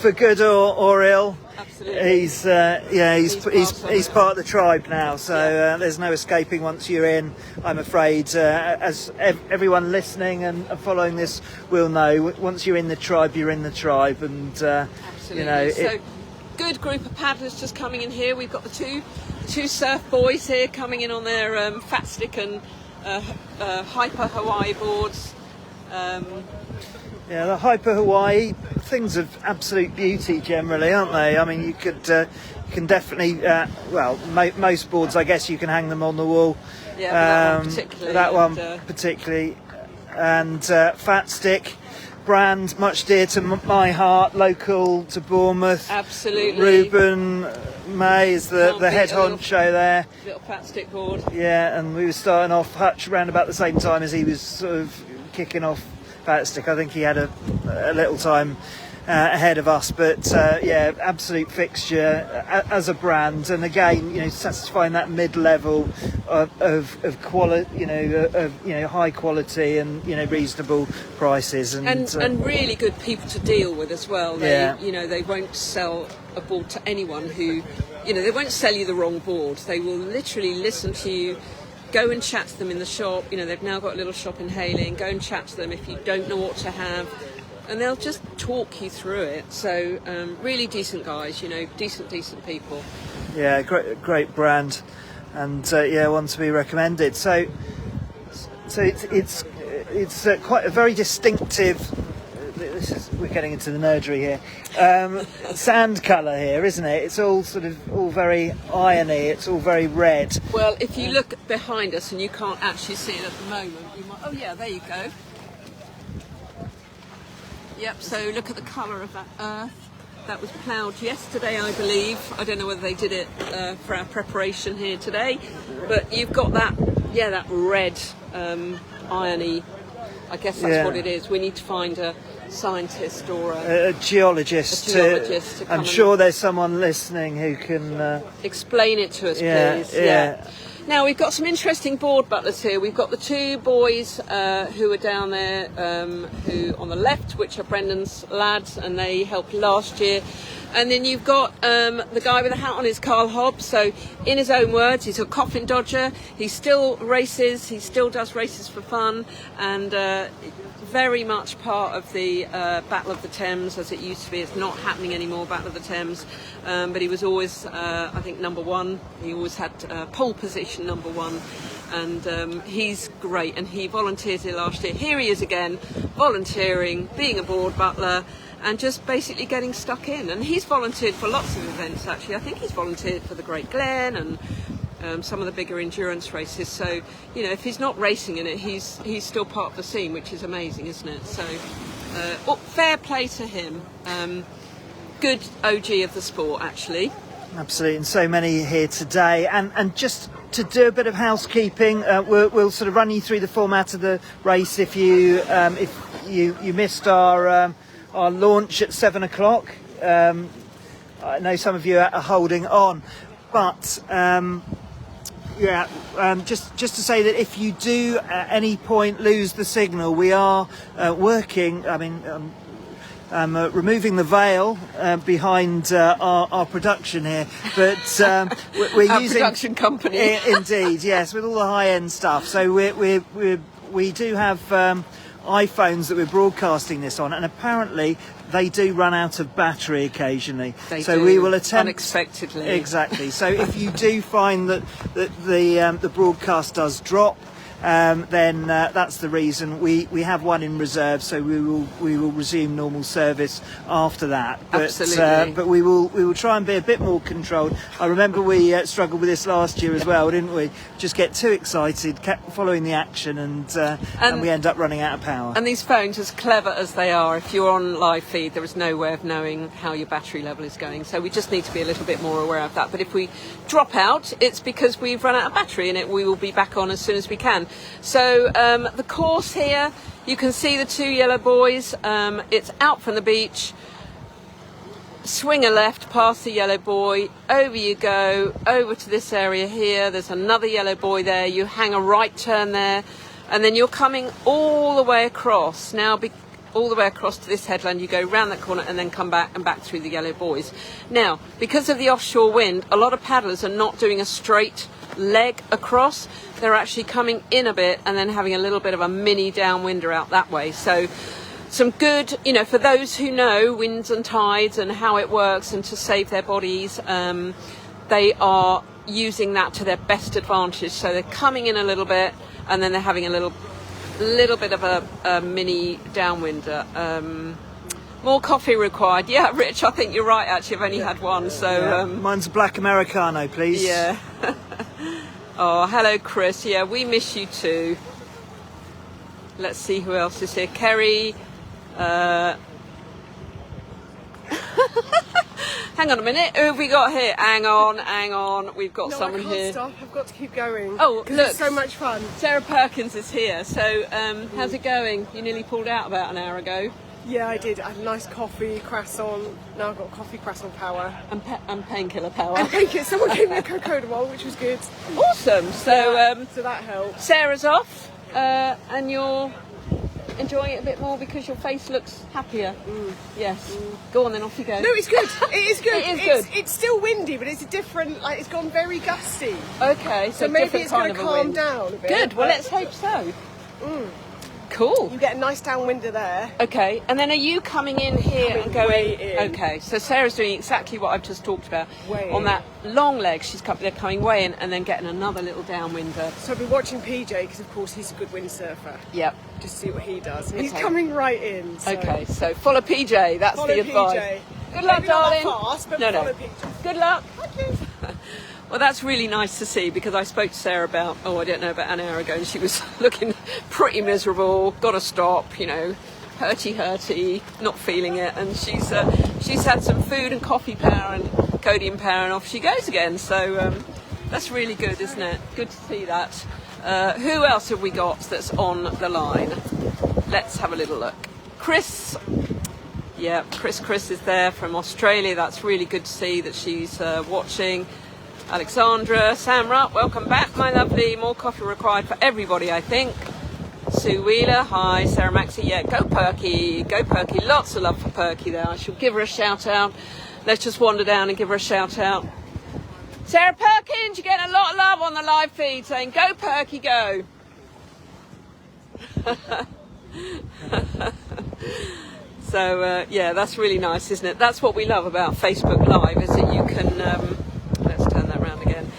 For good or ill. Absolutely. He's He's part of the tribe now, so there's no escaping once you're in. I'm afraid, as everyone listening and following this will know, once you're in the tribe, you're in the tribe, and Absolutely. So good group of paddlers just coming in here. We've got the two surf boys here coming in on their fat stick and hyper Hawaii boards. Yeah, the Hyper Hawaii things of absolute beauty generally, aren't they? I mean, you can definitely most boards, I guess, you can hang them on the wall. Yeah, that one particularly, and Fat Stick brand much dear to my heart, local to Bournemouth. Absolutely. Ruben May is the head honcho there. Little Fat Stick board. Yeah, and we were starting off Hutch around about the same time as he was sort of kicking off Fat Stick. I think he had a little time ahead of us, but absolute fixture as a brand, and again, satisfying that mid-level of quality, high quality and reasonable prices, and really good people to deal with as well. Yeah. They won't sell a board to anyone who, they won't sell you the wrong board. They will literally listen to you. Go and chat to them in the shop. They've now got a little shop in Hayling. Go and chat to them if you don't know what to have, and they'll just talk you through it. So really decent guys, decent people. Yeah, great brand, and one to be recommended. So it's quite a very distinctive. We're getting into the nerdery here. Sand colour here, isn't it? It's all very irony. It's all very red. Well, if you look behind us, and you can't actually see it at the moment, you might. Oh yeah, there you go. Yep. So look at the colour of that earth. That was ploughed yesterday, I believe. I don't know whether they did it for our preparation here today, but you've got that red irony. I guess that's what it is. We need to find a scientist or a geologist. To come I'm sure there's someone listening who can explain it to us, please. Yeah. Now we've got some interesting board butlers here. We've got the two boys who are down there, who on the left, which are Brendan's lads, and they helped last year. And then you've got the guy with the hat on is Carl Hobbs. So in his own words, he's a coffin dodger. He still races. He still does races for fun, and very much part of the Battle of the Thames as it used to be. It's not happening anymore, Battle of the Thames, but he was always, I think, number one. He always had pole position number one, and he's great, and he volunteered here last year. Here he is again, volunteering, being a board butler, and just basically getting stuck in. And he's volunteered for lots of events, actually. I think he's volunteered for the Great Glen and some of the bigger endurance races. So, you know, if he's not racing in it, he's still part of the scene, which is amazing, isn't it? So, fair play to him. Good OG of the sport, actually. Absolutely, and so many here today. And just to do a bit of housekeeping, we'll sort of run you through the format of the race if you missed our launch at 7 o'clock. I know some of you are holding on, but just to say that if you do at any point lose the signal, we are working. Removing the veil behind our production here, but we're our using production company. Indeed, yes, with all the high-end stuff. So we do have iPhones that we're broadcasting this on, and apparently they do run out of battery occasionally. We will attempt unexpectedly. Exactly. So if you do find that the broadcast does drop, then that's the reason. We have one in reserve, so we will resume normal service after that. But, absolutely. But we will try and be a bit more controlled. I remember we struggled with this last year as well, didn't we? Just get too excited, kept following the action, and we end up running out of power. And these phones, as clever as they are, if you're on live feed, there is no way of knowing how your battery level is going. So we just need to be a little bit more aware of that. But if we drop out, it's because we've run out of battery, and we will be back on as soon as we can. So the course here, you can see the two yellow boys. It's out from the beach. Swing a left past the yellow buoy, over you go, over to this area here. There's another yellow buoy there. You hang a right turn there, and then you're coming all the way across. Now, all the way across to this headland, you go round that corner and then come back and back through the yellow buoys. Now, because of the offshore wind, a lot of paddlers are not doing a straight leg across. They're actually coming in a bit and then having a little bit of a mini downwinder out that way. So some good, you know, for those who know winds and tides and how it works and to save their bodies, they are using that to their best advantage. So they're coming in a little bit and then they're having a little bit of a mini downwinder. More coffee required. Yeah, Rich, I think you're right, actually. I've only had one, so... Mine's a black Americano, please. Yeah. Oh, hello, Chris. Yeah, we miss you too. Let's see who else is here. Kerry. Hang on a minute. Who have we got here? Hang on. We've got someone I can't here. Stop. I've got to keep going. Oh, look. It's so much fun. Sarah Perkins is here. So, how's it going? You nearly pulled out about an hour ago. Yeah, I did. I had a nice coffee, croissant. Now I've got coffee, croissant power. And painkiller power. And painkiller. Someone gave me a cocoa, which was good. Awesome. So, so that helped. Sarah's off, and you're enjoying it a bit more because your face looks happier. Yes. Go on then, off you go. No, it's good. It is good. It is good. It's still windy, but it's a different. Like it's gone very gusty. Okay, So maybe it's going to calm down a bit. Good. Well, let's hope so. Cool. You get a nice downwinder there. Okay, and then are you coming in here and going? way in. Okay, so Sarah's doing exactly what I've just talked about. Way on in. that long leg, they're coming way in and then getting another little downwinder. So I've been watching PJ because, of course, he's a good windsurfer. Yep. Just see what he does. And he's Okay. coming right in. So. Okay, so follow PJ. That's Follow the advice. PJ. Good luck, Maybe not darling. that fast, but No. follow PJ. Good luck. Thank you. Well, that's really nice to see because I spoke to Sarah about an hour ago, and she was looking pretty miserable. Got to stop, hurty, not feeling it. And she's had some food and coffee power and codeine power, and off she goes again. So that's really good, isn't it? Good to see that. Who else have we got that's on the line? Let's have a little look. Chris. Yeah, Chris is there from Australia. That's really good to see that she's watching. Alexandra, Samra, welcome back, my lovely. More coffee required for everybody, I think. Sue Wheeler, hi. Sarah Maxey, yeah, go Perky. Lots of love for Perky there. I shall give her a shout out. Let's just wander down and give her a shout out. Sarah Perkins, you're getting a lot of love on the live feed saying, go Perky, go. So, yeah, that's really nice, isn't it? That's what we love about Facebook Live, is that you can... let's turn that round again.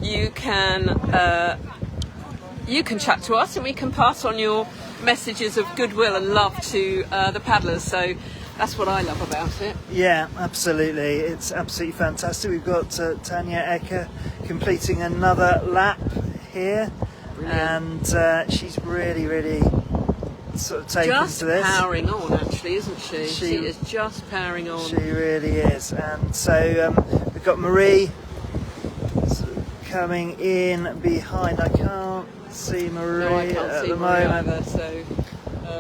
You can chat to us and we can pass on your messages of goodwill and love to the paddlers. So That's what I love about it. Yeah, absolutely. It's absolutely fantastic. We've got Tanya Ecker completing another lap here. Brilliant. And she's really sort of taken Just to this. powering on, actually, isn't she? She She is just powering on. She really is. And so we've got Marie coming in behind. I can't see Marie No, I can't at see the Marie moment. either, so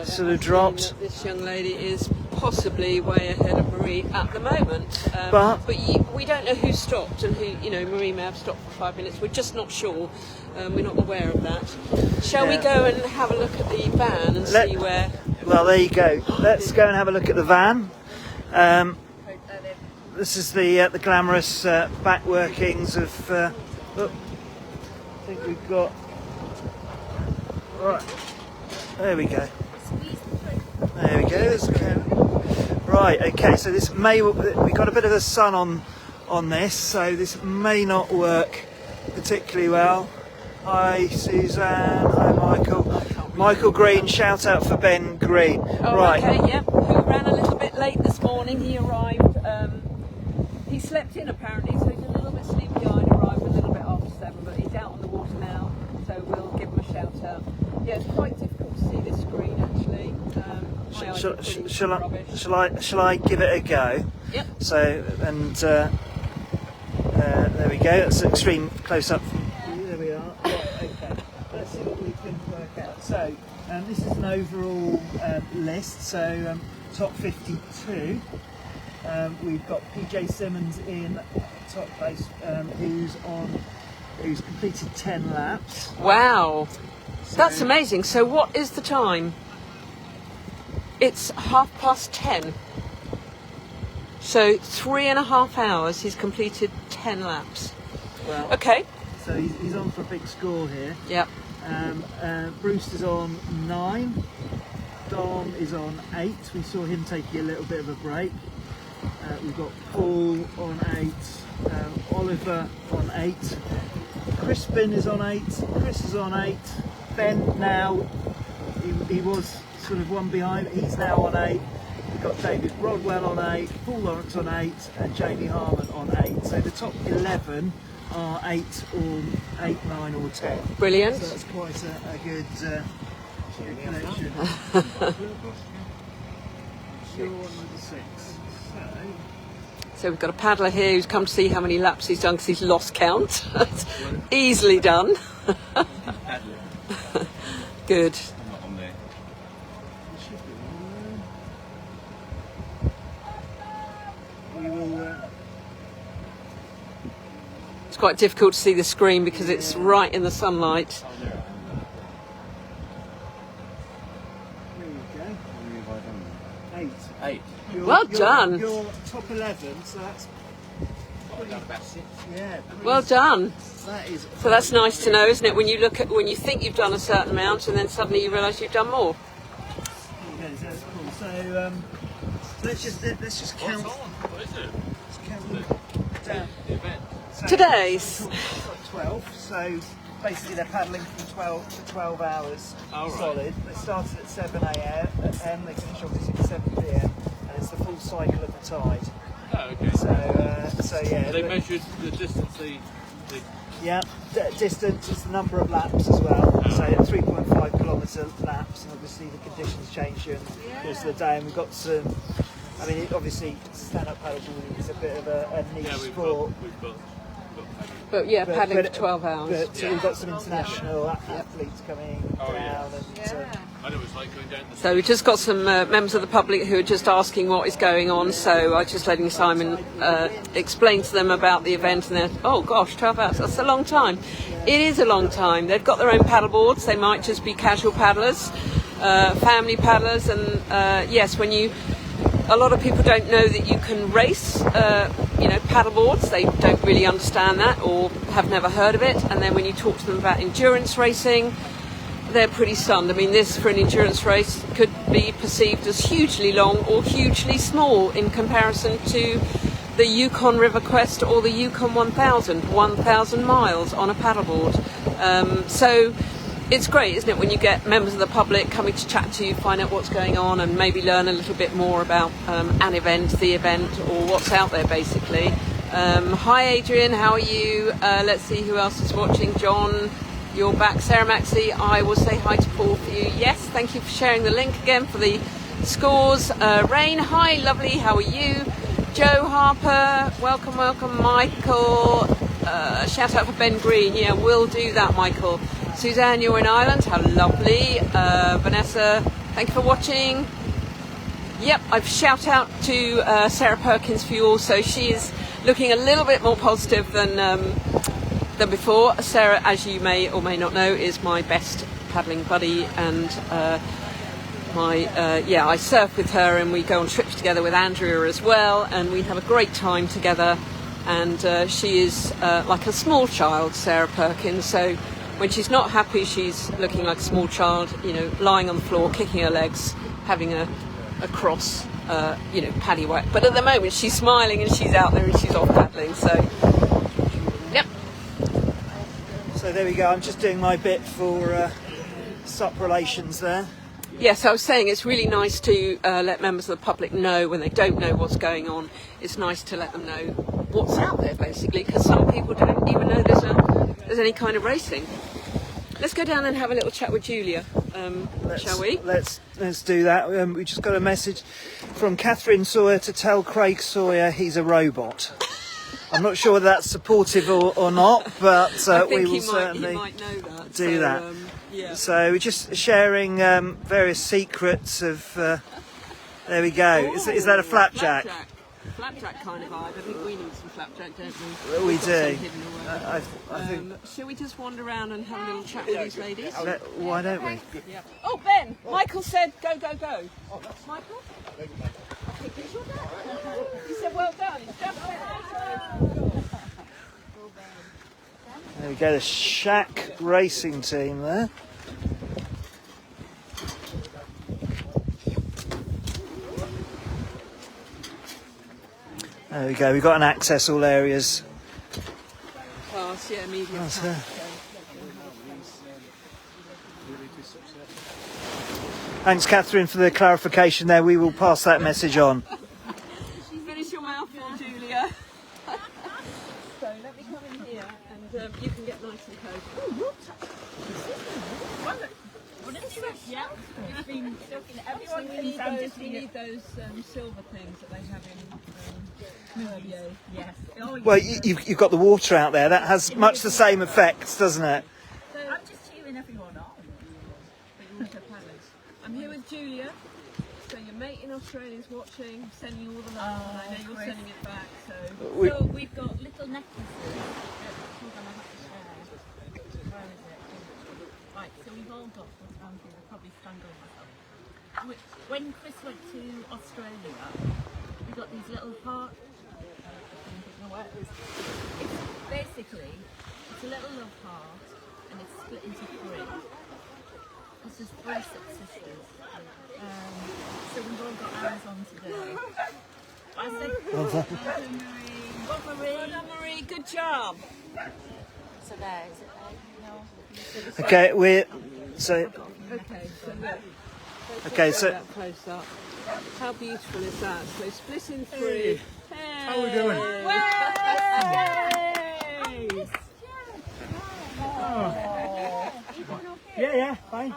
Sort of dropped. this young lady is possibly way ahead of Marie at the moment. But we don't know who stopped and who, Marie may have stopped for 5 minutes. We're just not sure. We're not aware of that. Shall we go and have a look at the van and see where... Well, there you go. Let's go and have a look at the van. This is the glamorous back workings of... I think we've got... Right. There we go. There we go. There's the camera. Right. Okay. So this may... We've got a bit of the sun on this, so this may not work particularly well. Hi Suzanne, hi Michael. Michael Green, shout out for Ben Green. Oh, right. Okay, yeah. Who ran a little bit late this morning. He arrived, he slept in apparently, so he's a little bit sleepy-eyed, arrived a little bit after 7, but he's out on the water now, so we'll give him a shout out. Yeah, it's quite difficult to see this screen actually. My eyes are pretty rubbish. Shall I give it a go? Yep. So, and there we go. That's an extreme close-up. There we are. Right, okay. Let's see what we can work out. So, this is an overall list. So, top 52. We've got PJ Simmons in top place, who's completed 10 laps. Wow, that's amazing. So what is the time? It's 10:30. So 3.5 hours. He's completed 10 laps. Well, Okay. so he's on for a big score here. Yep. Bruce is on 9. Dom is on 8. We saw him taking a little bit of a break. We've got Paul on 8. Oliver on 8. Crispin is on 8. Chris is on 8. Ben now, he was sort of one behind, he's now on 8. We've got David Rodwell on 8, Paul Lawrence on 8, and Jamie Harmon on 8. So the top 11 are 8 or 8, 9 or 10. Brilliant. So that's quite a good connection. You're on number 6. So we've got a paddler here who's come to see how many laps he's done because he's lost count. Easily done. Good. It's quite difficult to see the screen because it's right in the sunlight. There you go. 8. Well done. You're top 11, so that's yeah. Well done. That is. So that's nice to know, isn't it? When you think you've done a certain amount, and then suddenly you realise you've done more. Okay, so that's cool. So let's just count. What is it? Let's count down. So, Today's. 12. So basically, they're paddling from 12 hours solid. They started at 7 a.m. They finish obviously at 7 p.m. and it's the full cycle of the tide. Oh, okay. So yeah. They measured the distance Yeah, distance is the number of laps as well. So 3.5 kilometre laps, and obviously the conditions change during the course of the day. And we've got some. I mean, obviously stand-up paddleboarding is a bit of a niche sport. But yeah, paddling for 12 hours. But we've got some international athletes coming down, and I know it's like going down the... So we just got some members of the public who are just asking what is going on. So I was just letting Simon explain to them about the event, and they're, oh gosh, 12 hours, that's a long time. It is a long time. They've got their own paddleboards. They might just be casual paddlers, family paddlers, and yes, a lot of people don't know that you can race, paddleboards. They don't really understand that or have never heard of it. And then when you talk to them about endurance racing, they're pretty stunned. I mean, this for an endurance race could be perceived as hugely long or hugely small in comparison to the Yukon River Quest or the Yukon 1000 miles on a paddleboard. So it's great, isn't it, when you get members of the public coming to chat to you, find out what's going on, and maybe learn a little bit more about an event, the event, or what's out there, basically. Hi, Adrian. How are you? Let's see who else is watching. John, you're back. Sarah Maxey, I will say hi to Paul for you. Yes, thank you for sharing the link again for the scores. Rain, hi, lovely. How are you? Joe Harper, welcome, welcome. Michael, shout out for Ben Green. Yeah, we'll do that, Michael. Suzanne, you're in Ireland. How lovely. Vanessa, thank you for watching. Yep, I've shout out to Sarah Perkins for you also. She is looking a little bit more positive than before. Sarah, as you may or may not know, is my best paddling buddy, and I surf with her, and we go on trips together with Andrea as well, and we have a great time together. And she is like a small child, Sarah Perkins. So when she's not happy, she's looking like a small child, you know, lying on the floor, kicking her legs, having a cross, paddy whack. But at the moment, she's smiling and she's out there and she's off paddling. So, yep. So there we go. I'm just doing my bit for SUP relations there. Yes, I was saying it's really nice to let members of the public know when they don't know what's going on. It's nice to let them know what's out there, basically, because some people don't even know there's any kind of racing. Let's go down and have a little chat with Julia, shall we? Let's do that. We just got a message from Catherine Sawyer to tell Craig Sawyer he's a robot. I'm not sure whether that's supportive or not, but we will certainly do that. Yeah. So we're just sharing various secrets of. There we go. Is that a flapjack? Flapjack kind of vibe. I think we need some flapjack, don't we? We do. I think. Shall we just wander around and have a little chat with these ladies? Why don't we? Yeah. Oh, Ben! Michael said go, go, go. Oh, that's Michael? Okay, good job. He said well done. There we go. The Shack Racing team there. There we go. We've got an access all areas. Class, yeah, medium. Thanks, Catherine, for the clarification there. We will pass that message on. Finish your mouthful, Julia. So let me come in here, and you can get nice and cozy. Yeah, it's been soaking everyone We need those silver things that they have in Merlier. Yes. Oh, Well, you've got the water out there. That has much the same effect, doesn't it? So I'm just cheering everyone on. I'm here with Julia. So your mate in Australia is watching, sending you all the love, and I know you're sending it back. So we've got little necklaces that we're going to have to share. Where is it? Right, so we've all got what's around here. I'll probably strangle myself. When Chris went to Australia, we got these little heart. I don't know where it is. It's basically, it's a little love heart, and it's split into three. It's just three sisters. So we've all got ours on today. I said, well done, Marie. Well done, Marie. Good job. So there, is it there? No. Okay, we're so. Okay, so look. Okay, so That close up. How beautiful is that? So split in three. Hey. How are we doing? Yay! yeah, fine.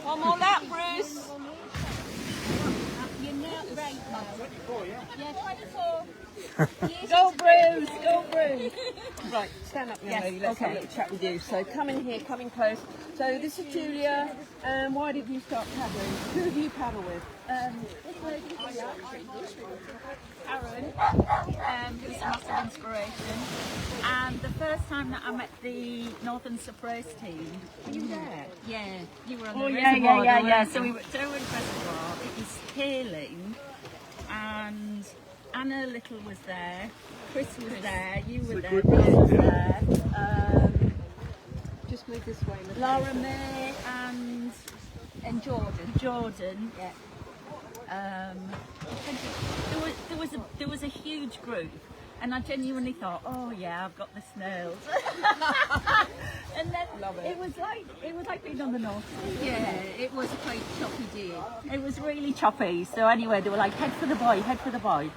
One more lap, Bruce. You're not right now. 24, yeah? Yeah, 24. Go, Bruce. Go, Bruce. Right, stand up, young lady. Let's have a little chat with you. So come in here, come in close. So this is Julia. And why did you start paddling? Who have you paddled with? This lady here, Aaron, who's a massive inspiration. And the first time that I met the Northern SUP Race team, were you there? Yeah, you were on the reservoir. Yeah. So we were at Derwent Reservoir. It was Peeling, and Anna Little was there. Chris was there. You were there. Chris was there. Just move this way. Laura May and Jordan. Yeah. There was a huge group, And I genuinely thought, oh yeah, I've got the snails. And then it was like being on the North Sea. Yeah, it was quite choppy day. It was really choppy. So anyway, they were like, head for the boy, head for the boy.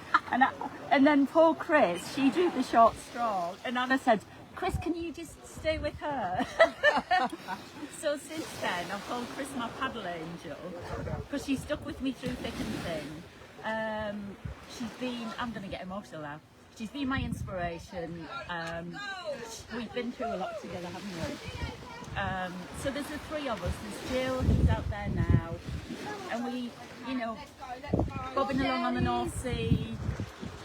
And then poor Chris, she drew the short straw. And Anna said, Chris, can you just stay with her? So since then, I've called Chris my paddle angel because she stuck with me through thick and thin. She's been, I'm going to get emotional now. She's been my inspiration. We've been through a lot together, haven't we? So there's the three of us. There's Jill, who's out there now. And we, you know, bobbing along on the North Sea,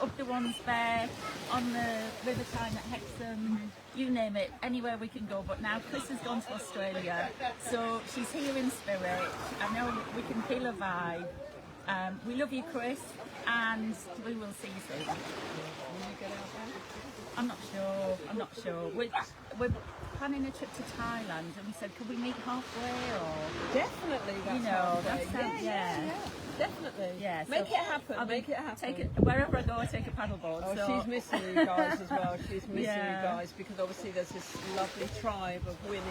up the Wansbeck, on the River Tyne at Hexham, you name it, anywhere we can go. But now Chris has gone to Australia, so she's here in spirit. I know we can feel her vibe. We love you, Chris, and we will see you soon. I'm not sure. We're planning a trip to Thailand, and we said, could we meet halfway, or Definitely, that's halfway. yeah. Definitely. Yeah, so Make it happen. I'll Make it happen. Take it wherever I go. I take a paddleboard. Oh, so. she's missing you guys as well. She's missing Yeah. you guys because obviously there's this lovely tribe of women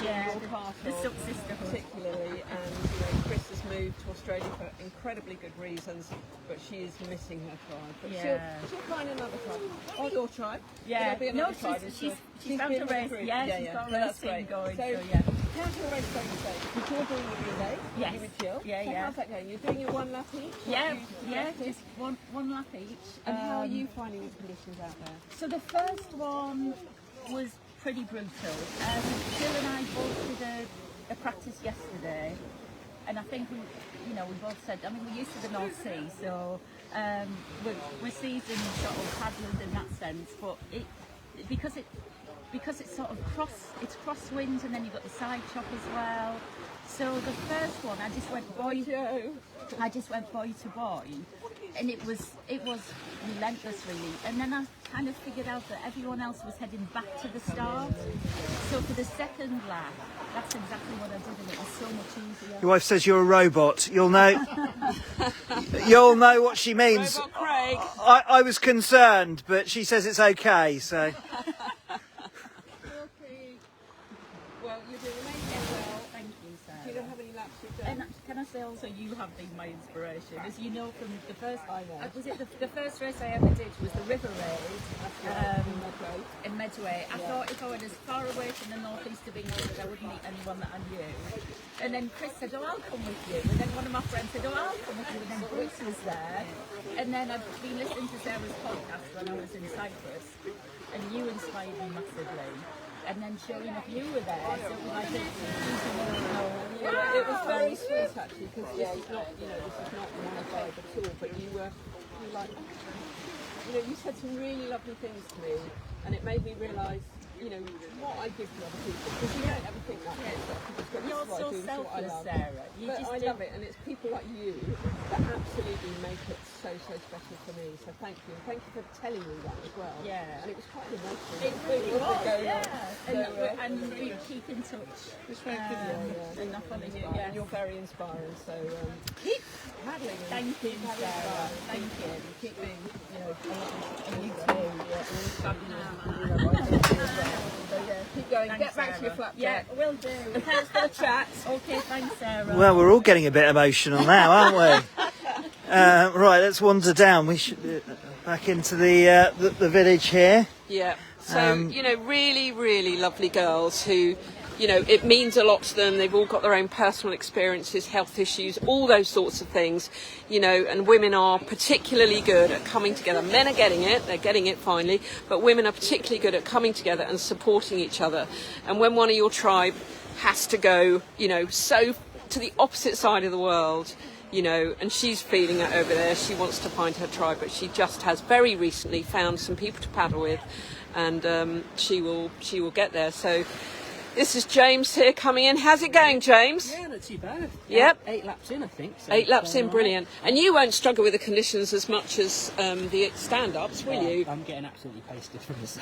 Yeah, you're part the of, SUP sisterhood. particularly, and you know, Chris has moved to Australia for incredibly good reasons, but she is missing her tribe. But Yeah. she'll find another tribe. Or your tribe. Yeah, There'll be no, another tribe, she's found been a race. recruited. Yeah, she's got a race That's thing great. going. So, So yeah. how's your race going today? Because you're doing the relay. Yes. You with Jill. Yeah, so yeah. how's that going? You're doing your one lap each? Yeah, just one lap each. And how are you finding the conditions out there? So the first one was pretty brutal. Jill and I both did a practice yesterday, and I think we both said, I mean, we're used to the North Sea, so we're seasoned sort of paddlers in that sense, but because it's sort of crosswind, and then you've got the side chop as well. So the first one, I just went boy to boy, and it was relentless really. And then I kind of figured out that everyone else was heading back to the start. So for the second lap, that's exactly what I did, and it was so much easier. Your wife says you're a robot. You'll know. You'll know what she means. Robot Craig. I was concerned, but she says it's okay. So. Well, you're doing amazing well. Thank you, Sarah. You don't have any laps you've done. And can I say also, you have been my inspiration. As you know from the first, was it the first race I ever did was the River Raid in Medway. I thought if I went as far away from the northeast of England, I wouldn't meet anyone that I knew. And then Chris said, oh, I'll come with you. And then one of my friends said, oh, I'll come with you. And then Bruce was there. And then I've been listening to Sarah's podcast when I was in Cyprus. And you inspired me massively. And then sure enough, you were there. So it was like It was very sweet actually, because this is not my vibe at all. But you were like, you said some really lovely things to me, and it made me realise, what I give to other people, because you don't ever think that. You're so selfless, Sarah. But I love it, and it's people like you that absolutely make it so special for me. So thank you, and thank you for telling me that as well. Yeah. And it was quite emotional. It really was, yeah. So, And we keep in touch. it's very good. And I follow you. And you're very inspiring. So keep paddling. Thank you, Sarah. Thank you. Keep being, And you too. Keep going. Thanks, Get back to your Sarah. flapjack. Yeah, will do. Thanks for the chat. Okay, thanks, Sarah. Well, we're all getting a bit emotional now, aren't we? Right, let's wander down. We should back into the village here. Yeah. So really, really lovely girls who, it means a lot to them. They've all got their own personal experiences, health issues, all those sorts of things. And women are particularly good at coming together. Men are getting it; they're getting it finally. But women are particularly good at coming together and supporting each other. And when one of your tribe has to go, so to the opposite side of the world. And she's feeling it over there. She wants to find her tribe, but she just has very recently found some people to paddle with, and she will get there. So this is James here coming in. How's it going, James? Yeah, not too bad. Yep. 8 laps in, I think. So 8 laps in, all right. brilliant. And you won't struggle with the conditions as much as the stand-ups, will you? I'm getting absolutely pasted from this.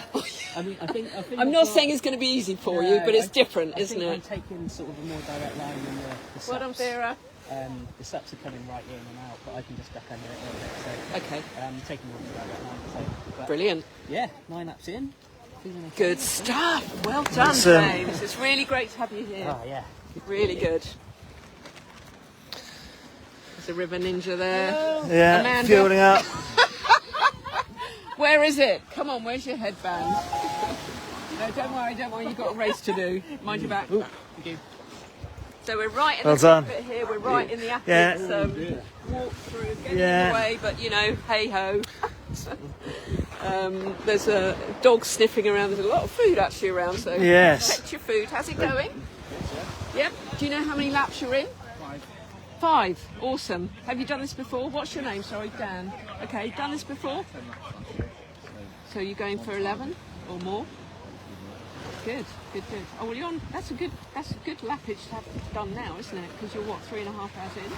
I think I'm not saying it's going to be easy for you, but it's different, isn't I'm it? taking sort of a more direct line than the Well done, SUPs. Vera. The SUPs are coming right in and out, but I can just duck under it a little bit. So, Okay. taking more to that now. But Brilliant. yeah, 9 laps in. Feeling okay. Good stuff. Well done, It's, James. It's really great to have you here. Oh yeah. Really good. There's a river ninja there. Yeah, Amanda. fueling up. Where is it? Come on, where's your headband? No, don't worry, you've got a race to do. Mind your back. Thank you. So we're right in Well the done. bit here, we're right in the Yeah. athletes walk through, getting in Yeah. the way, but you know, hey ho. There's a dog sniffing around, there's a lot of food actually around, so Yes. protect your food. How's it going? Yep. Do you know how many laps you're in? 5. Awesome. Have you done this before? What's your name? Sorry, Dan. Okay, done this before? So you're going for 11 or more? Good. Oh well, you're on. That's a good lappage to have done now, isn't it? Because you're what, 3.5 hours in?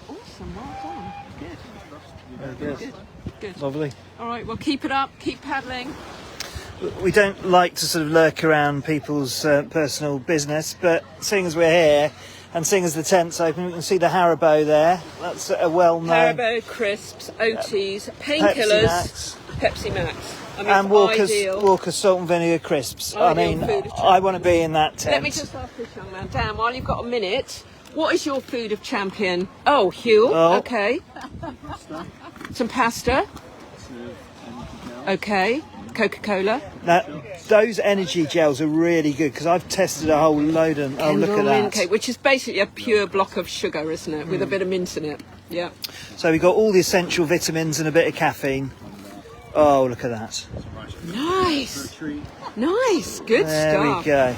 Awesome. Well done. Good. Very good. Good. Lovely. All right. Well, keep it up. Keep paddling. We don't like to sort of lurk around people's personal business, but seeing as we're here and seeing as the tent's open, we can see the Haribo there. That's a well-known. Haribo crisps, OTs, Pepsi painkillers, Max. Pepsi Max. I mean, And it's ideal. Walker's salt and vinegar crisps. I Ideal mean, food of choice. I want to be in that tent. Let me just ask this young man, Dan, while you've got a minute, what is your food of champion? Oh, Huel. Oh. Okay. Some pasta. Okay. Coca-Cola. Now, those energy gels are really good because I've tested a whole load and oh, look at Kendall mint that. cake, which is basically a pure block of sugar, isn't it? With a bit of mint in it. Yeah. So we've got all the essential vitamins and a bit of caffeine. Oh, look at that. Nice. Nice. Good There stuff. we go.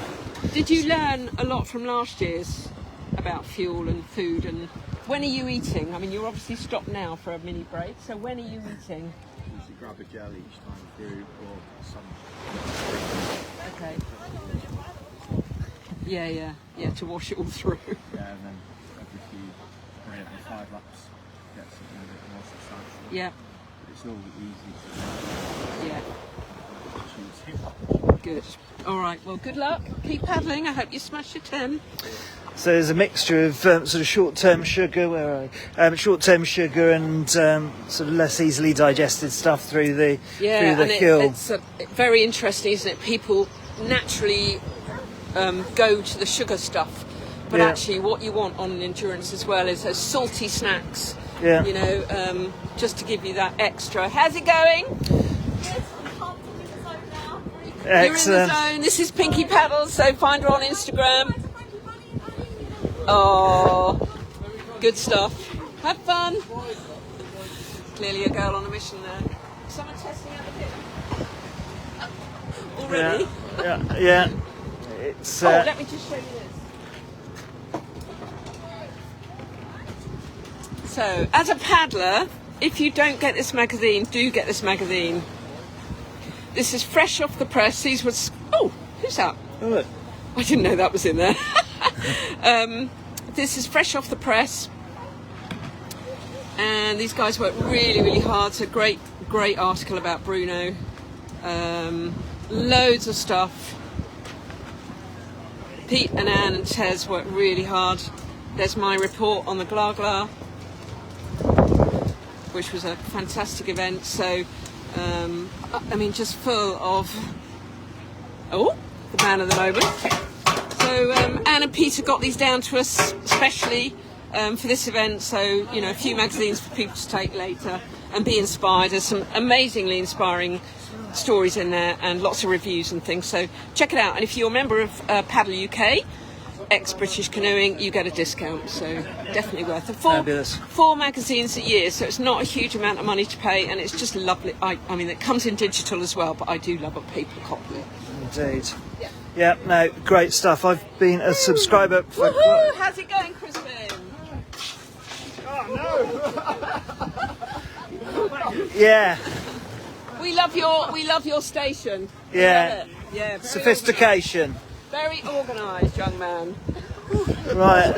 Did you learn a lot from last year's about fuel and food, and when are you eating? I mean, you're obviously stopped now for a mini break, so when are you eating? Usually grab a gel each time through or some. Okay. Yeah, to wash it all through. Yeah, and then every 5 laps, get something a bit more substantial. Yeah, But it's all easy yeah, to choose. good. All right, well, good luck. Keep paddling. I hope you smash your 10. So there's a mixture of sort of short-term sugar, short-term sugar and sort of less easily digested stuff through the Yeah, through the and fuel. it's very interesting, isn't it? People naturally go to the sugar stuff, but Yeah. actually what you want on an endurance as well is those salty snacks, Yeah. you know, just to give you that extra. How's it going? You're in the Excellent. zone. This is Pinky Paddles, so find her on Instagram. Oh, good stuff. Have fun. Clearly a girl on a mission there. Someone testing out the pit. Already? Yeah. It's Oh, let me just show you this. So, as a paddler, if you don't get this magazine, do get this magazine. This is fresh off the press. These were... Oh, who's that? oh, look. I didn't know that was in there. This is fresh off the press. And these guys work really, really hard. It's a great article about Bruno. Loads of stuff. Pete and Anne and Tez work really hard. There's my report on the Glagla, which was a fantastic event. So, I mean, just full of... Oh, the man of the moment. So Anne and Peter got these down to us specially for this event. So, you know, a few magazines for people to take later and be inspired. There's some amazingly inspiring stories in there and lots of reviews and things. So check it out. And if you're a member of Paddle UK, ex-British Canoeing, you get a discount. So definitely worth it. Fabulous. 4 magazines a year, so it's not a huge amount of money to pay, and it's just lovely. I mean, it comes in digital as well, but I do love a paper copy. Indeed. Yeah, no, great stuff. I've been a subscriber for... Woohoo! How's it going, Crispin? Yeah, We love your station. We Yeah. love it. Yeah. Very sophistication. Very organised, young man. Right,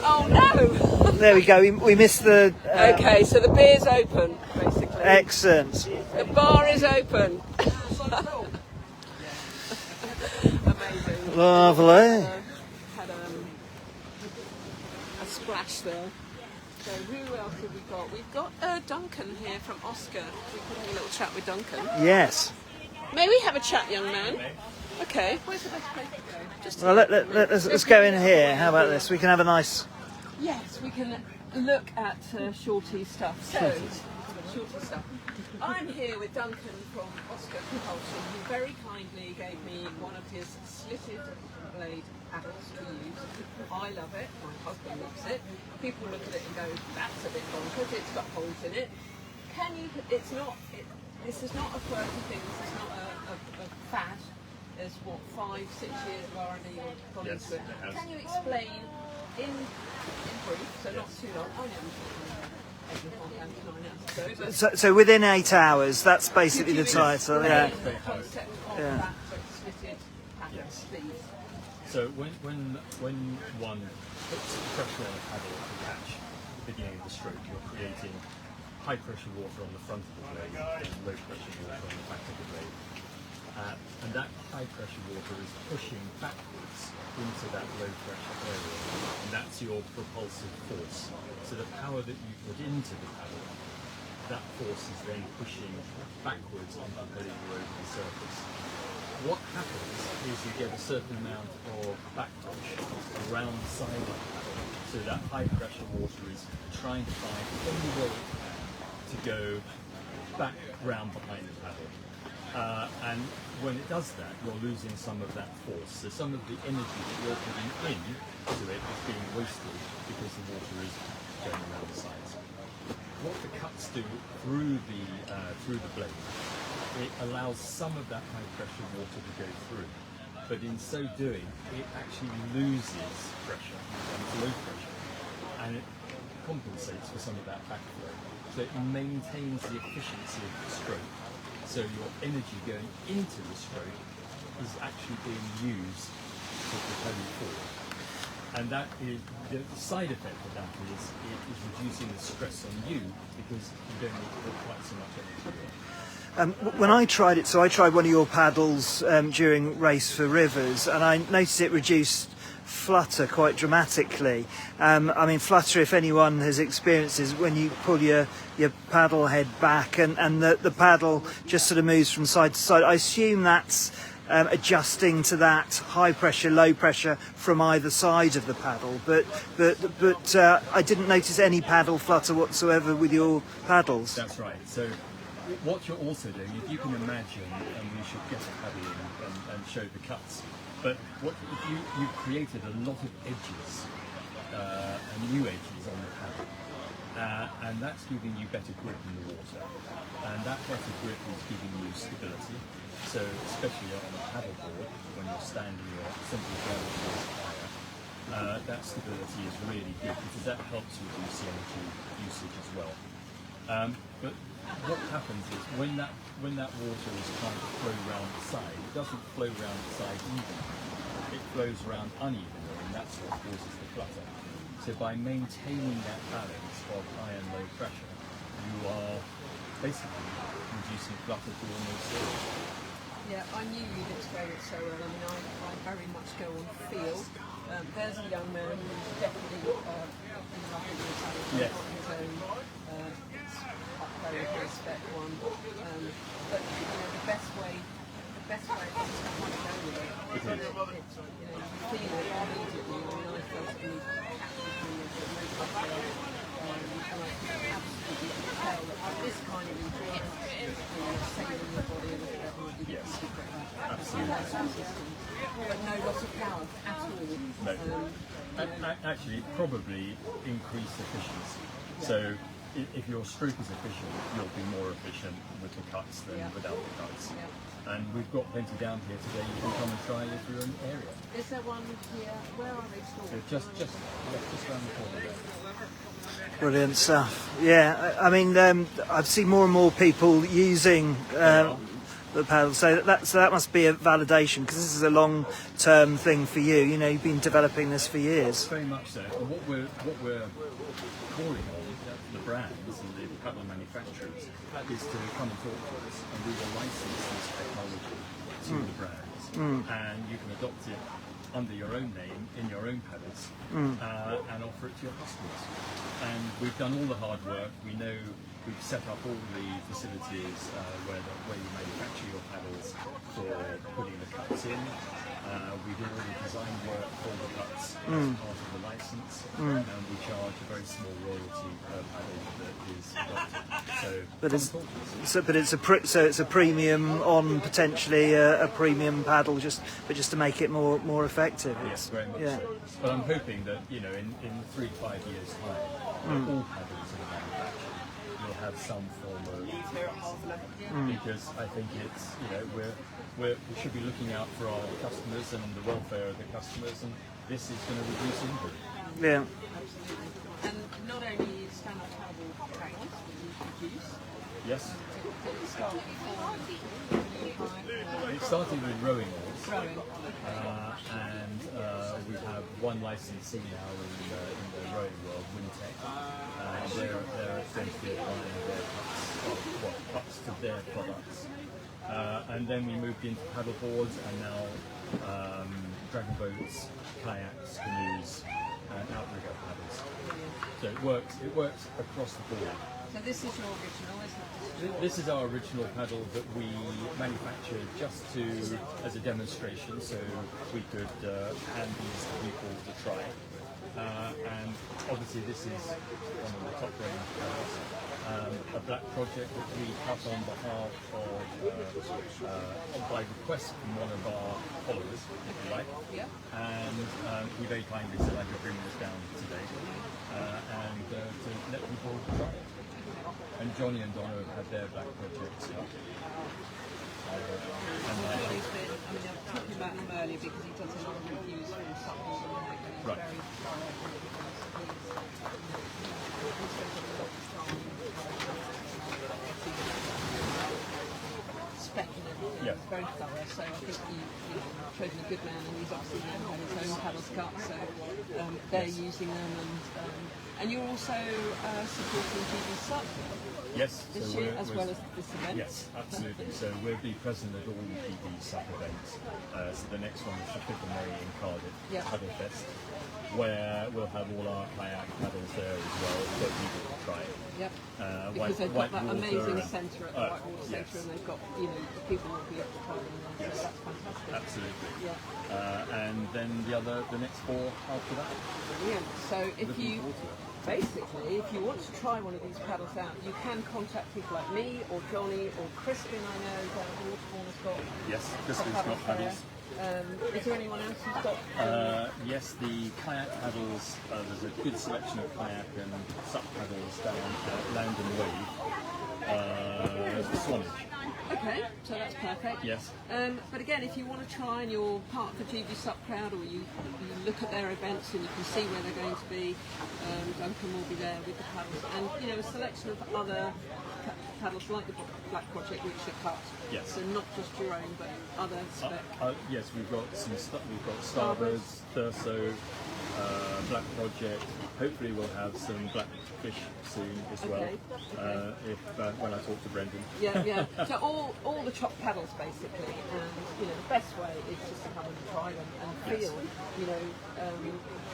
Oh no! there we go. We missed the... Okay, so the beer's open, basically. Excellent. The bar is open. Amazing. Lovely. Had a splash there. So who else have we got? We've got Duncan here from Oscar. We could have a little chat with Duncan. Yes. May we have a chat, young man? Okay. Where's the best place to go? Just Well, let's go in here. How about this? We can have a nice... yes, we can look at Shorty stuff. So, Shorty stuff. I'm here with Duncan from Oscar Propulsion, who very kindly gave me one of his slitted blade paddles to use. I love it. My husband loves it. People look at it and go, "That's a bit bonkers. It's got holes in it." Can you? It's not. This is not a quirky thing. This is not a fad. There's what 5-6 years of R&D gone into it. Can you explain in brief, so not too long? Oh no. So within 8 hours, that's basically the title. Yeah. The concept of that slitted paddle, please. So when one puts pressure on a paddle to catch the beginning of the stroke, you're creating high pressure water on the front of the blade and low pressure water on the back of the blade. And that high pressure water is pushing backwards into that low pressure area, and that's your propulsive force. So the power that you put into the paddle, that force is then pushing backwards on the blade over the surface. What happens is you get a certain amount of backwash around the side of the paddle, so that high pressure water is trying to find any way to go back round behind the paddle. And when it does that, you're losing some of that force. So some of the energy that you're putting into it is being wasted because the water is going around the sides. What the cuts do through the blade, it allows some of that high pressure water to go through, but in so doing, it actually loses pressure and it's low pressure, and it compensates for some of that backflow. So it maintains the efficiency of the stroke. So your energy going into the stroke is actually being used to propel you forward. And that is the side effect of that is it is reducing the stress on you because you don't need to put quite so much energy. When I tried it, so I tried one of your paddles during Race for Rivers, and I noticed it reduced flutter quite dramatically. I mean, flutter, if anyone has experienced, is when you pull your paddle head back and the paddle just sort of moves from side to side. I assume that's adjusting to that high pressure, low pressure from either side of the paddle. But I didn't notice any paddle flutter whatsoever with your paddles. That's right. So what you're also doing, if you can imagine, and we should get a paddle in and show the cuts. But what if you've created a lot of edges, and new edges on the paddle, and that's giving you better grip in the water, and that better grip is giving you stability. So especially on a paddleboard, when you're standing or simply going higher, that stability is really good because that helps reduce energy usage as well. But what happens is when that water is trying to flow around the side, it doesn't flow around the side evenly. It flows around unevenly, and that's what causes the flutter. So by maintaining that balance of high and low pressure, you are basically reducing flutter to almost zero. Yeah, I knew you'd explain it so well. I mean, I very much go on feel. There's a young man who's definitely in love with the paddle. Yes. His own, it's up very high spec one. But the best way is to have one go with it. You feel it immediately. I mean, I felt it immediately. And I absolutely tell that this kind of enjoyment, saving your body and whatever, Yes, absolutely. but no loss of power at all. No. Actually, probably increase efficiency. So if your stroke is efficient, you'll be more efficient with the cuts than without the cuts. Yeah. And we've got plenty down here today. You can come and try if you're in the area. Is there one here? Where are they stored? So just around the corner there. Brilliant stuff. Yeah, I mean, I've seen more and more people using the paddle, so that must be a validation because this is a long-term thing for you. You know, you've been developing this for years. Very much so. And what we're calling on the brands and the paddle manufacturers is to come and talk to us, and we will license this technology to the brands, and you can adopt it under your own name in your own paddles and offer it to your customers. And we've done all the hard work. We know we've set up all the facilities where you manufacture your paddles for putting the cups in. We do all the design work for the cups as part of the license, and we charge a very small royalty per paddle that is adopted. But it's a premium on potentially a premium paddle, just to make it more effective. Yes, very much so. But I'm hoping that in 3 to 5 years' time, all paddles in manufacture will have some form of because I think it's we should be looking out for our customers and the welfare of the customers, and this is going to reduce injury. Yeah. And not only stand-up paddle paddles that you produce. Yes. It started with rowing oars, and we have one licensee now in the rowing world, Wintec. They're essentially applying their cups to their products. And then we moved into paddle boards, and now dragon boats, kayaks, canoes, and outrigger paddles. So it works across the board. So this is your original, isn't it? This is our original paddle that we manufactured just as a demonstration, so we could hand these to people to try. And obviously this is one of the top range paddles. A black project that we cut on behalf of, by request from one of our followers, if you like. Yeah. And we very kindly said I could bring this down today and to let people try it. And Johnny and Donna have had their black projects up. Johnny's been, I was talking about him earlier because he does a lot of reviews for supplements and Right. Specking everything. Yeah. It's very thorough, so I think you've chosen a good man, and he's obviously had his own paddles cut, so they're using them, and you're also supporting GB SUP Yes, this year as well as this event. Yes, absolutely. So we'll be present at all the GB SUP events. So the next one is the 5th of May in Cardiff, Paddle Fest, where we'll have all our kayak paddles there as well, so people can try it. Yep. Because they've got that amazing centre at the Whitewater Centre, yes. and they've got, the people will be able to try them there, Yes. so that's fantastic. Absolutely. Yeah. And then the next 4 after that. Brilliant. So if you want to try one of these paddles out, you can contact people like me or Johnny or Crispin, I know, down at Waterbourne has got. Yes, Crispin's got paddles. Is there anyone else who's got? Yes, the kayak paddles, there's a good selection of kayak and SUP paddles down at Land and Wave, Swanage. Okay, so that's perfect. Yes. But again, if you want to try and you're part of the GB SUP crowd, or you look at their events and you can see where they're going to be, Duncan will be there with the paddles, and a selection of other paddles like the Black Project, which are cut. Yes. So not just your own, but other spec. Yes, we've got Starburst, Thurso, Black Project. Hopefully we'll have some Blackfish soon as well. When I talk to Brendan. Yeah. So all the chopped paddles basically, and the best way is just to come and try them and feel.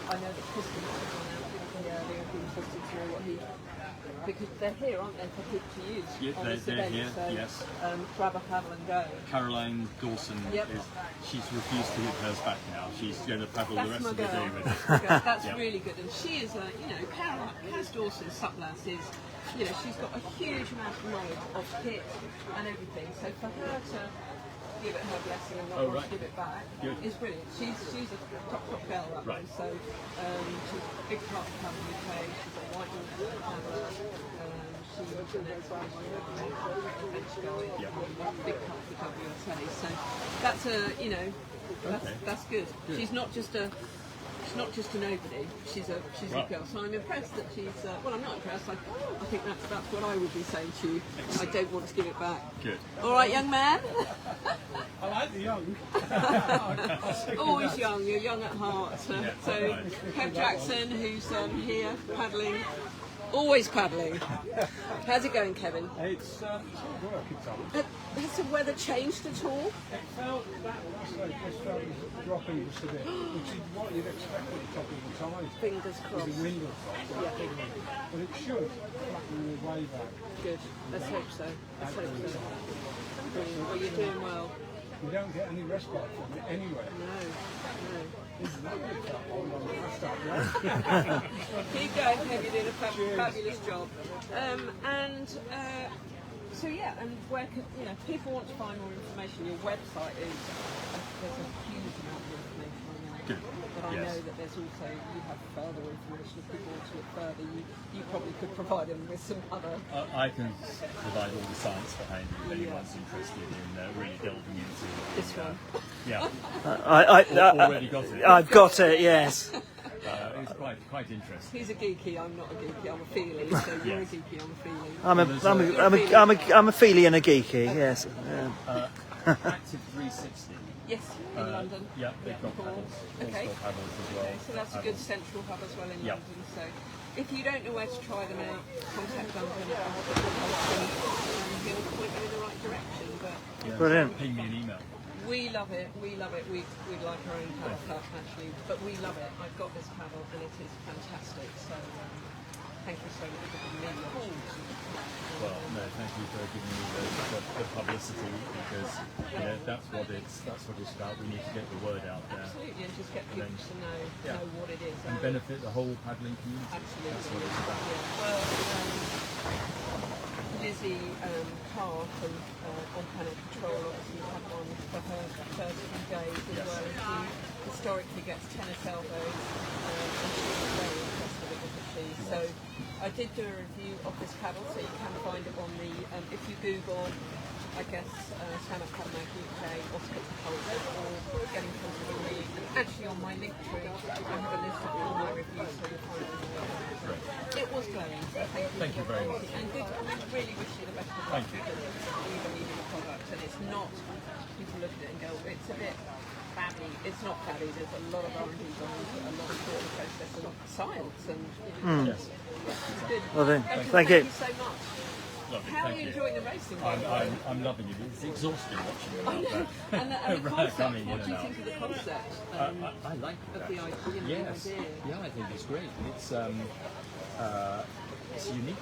I know that Kristen has gone out with me earlier, and be interested to know what because they're here, aren't they, for people to use on this they're event? here, So yes. Grab a paddle and go. Caroline Dawson she's refused to give hers back now. She's going to paddle That's the rest my of the girl. day with it. That's really good, and she is Caroline Dawson, SUP lass is, she's got a huge amount of knowledge of kit and everything. So for her to give it her blessing and not want to give it back is brilliant. She's a top girl, that one. So she's a big part of the company UK. She's got a white paddler. She's an ex-adventure guide, big part of the WSA. So that's that's good. She's not just a nobody. She's a girl. So I'm impressed that she's. I'm not impressed. I think that's what I would be saying to you. I don't want to give it back. Good. All right, young man. I like the young. Always young. You're young at heart. So Kev Jackson, who's here paddling Always paddling. How's it going, Kevin? It's hard work, it's on. Has the weather changed at all? It felt that last night, just felt it was dropping just a bit, which is what you'd expect at the top of the tide. Fingers With crossed. the wind will drop, but it should flatten the way back. Good. Let's hope so. Let's hope so. Brilliant. Well, you're doing well. You don't get any respite from it anyway. No. It's lovely that one on the last time. Keep going, Kev. You're doing a fabulous job. So yeah, and where can, people want to find more information, your website is, there's a huge amount of information on there. Good. But I Yes. know that there's also, you have further information. If people want to look further, you probably could provide them with some other. I can provide all the science behind it if anyone's interested in really delving into This one. Yeah, Already got it. I've got it. Yes. It's quite interesting. He's a geeky, I'm not a geeky, I'm a feely. So you're a geeky, I'm a feely. I'm a feely and a geeky. Yes. Active 360. Yes, in London. Yeah, they've got paddles. Okay. They've got paddles as well. So that's a good central hub as well in Yeah. London. So if you don't know where to try them out, contact Duncan and he'll point you in the right direction. But Brilliant. Ping me an email. we love it. We'd like our own paddle club actually, but we love it. I've got this paddle and it is fantastic. So thank you so much for giving me the call. Well, no, thank you for giving me the publicity because that's what it's about. We need to get the word out there Absolutely, and just get people to know what it is. and benefit the whole paddling community. Absolutely. That's what it's about. Yeah. Well, Lizzie Carr from On Planet Patrol obviously had one for her first few days as Yes. well. And she historically gets tennis elbows and she was very impressed with it, wasn't she? So I did do a review of this paddle, so you can find it on the, if you Google, I guess, Stand Up Paddle Mag UK or Skip the Culture or Getting Comfortable with Me. And actually on my link tree, I have a list of all my reviews, so you'll find it there. It was glowing, so Thank you very much. and good, we really wish you the best of luck Thank you. because we believe in the product and it's not, people look at it and go, it's a bit fabby. It's not fabby, there's a lot of R&D gone into it, a lot of thought process, a lot of science and Yes. it's good. Lovely. Thank Thank you you. so much. Lovely. How are Thank you you. enjoying the racing? by the way? I'm loving it. It's exhausting watching it out there. And the Right, concept, coming in what do you and out. think of the concept? I like it. Of the actually. idea, Yes. the idea. Yeah, I think it's great. It's unique.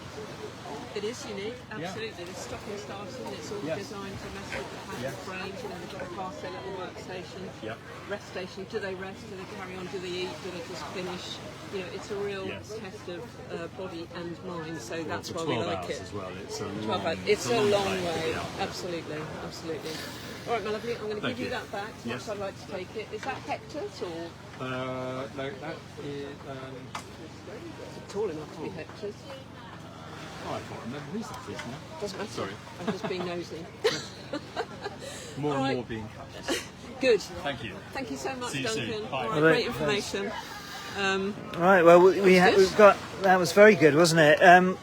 It is unique, absolutely. There's stop and starting, it's all Yes. designed to mess with the paddle Yes. frames, they've got to pass their little workstation. Yep. Rest station, do they rest, do they carry on, do they eat, do they just finish? It's a real Yes. test of body and mind, so that's For why we 12 like hours it. as well. It's a 12 long, hours. It's a long way, Yeah. absolutely. All right, my lovely, I'm going to Thank give you you. that back. Yes. I'd like to take it. Is that Hector's or No, that is. tall enough to be Hector's? I can't remember whose that is now. Doesn't matter. Sorry. I'm just being nosy. More All and right. more being cut. Good. Thank you. Thank you so much, See you soon. Duncan. Bye. All Right. right, great information. Right. Well, good. we've got that was very good, wasn't it? And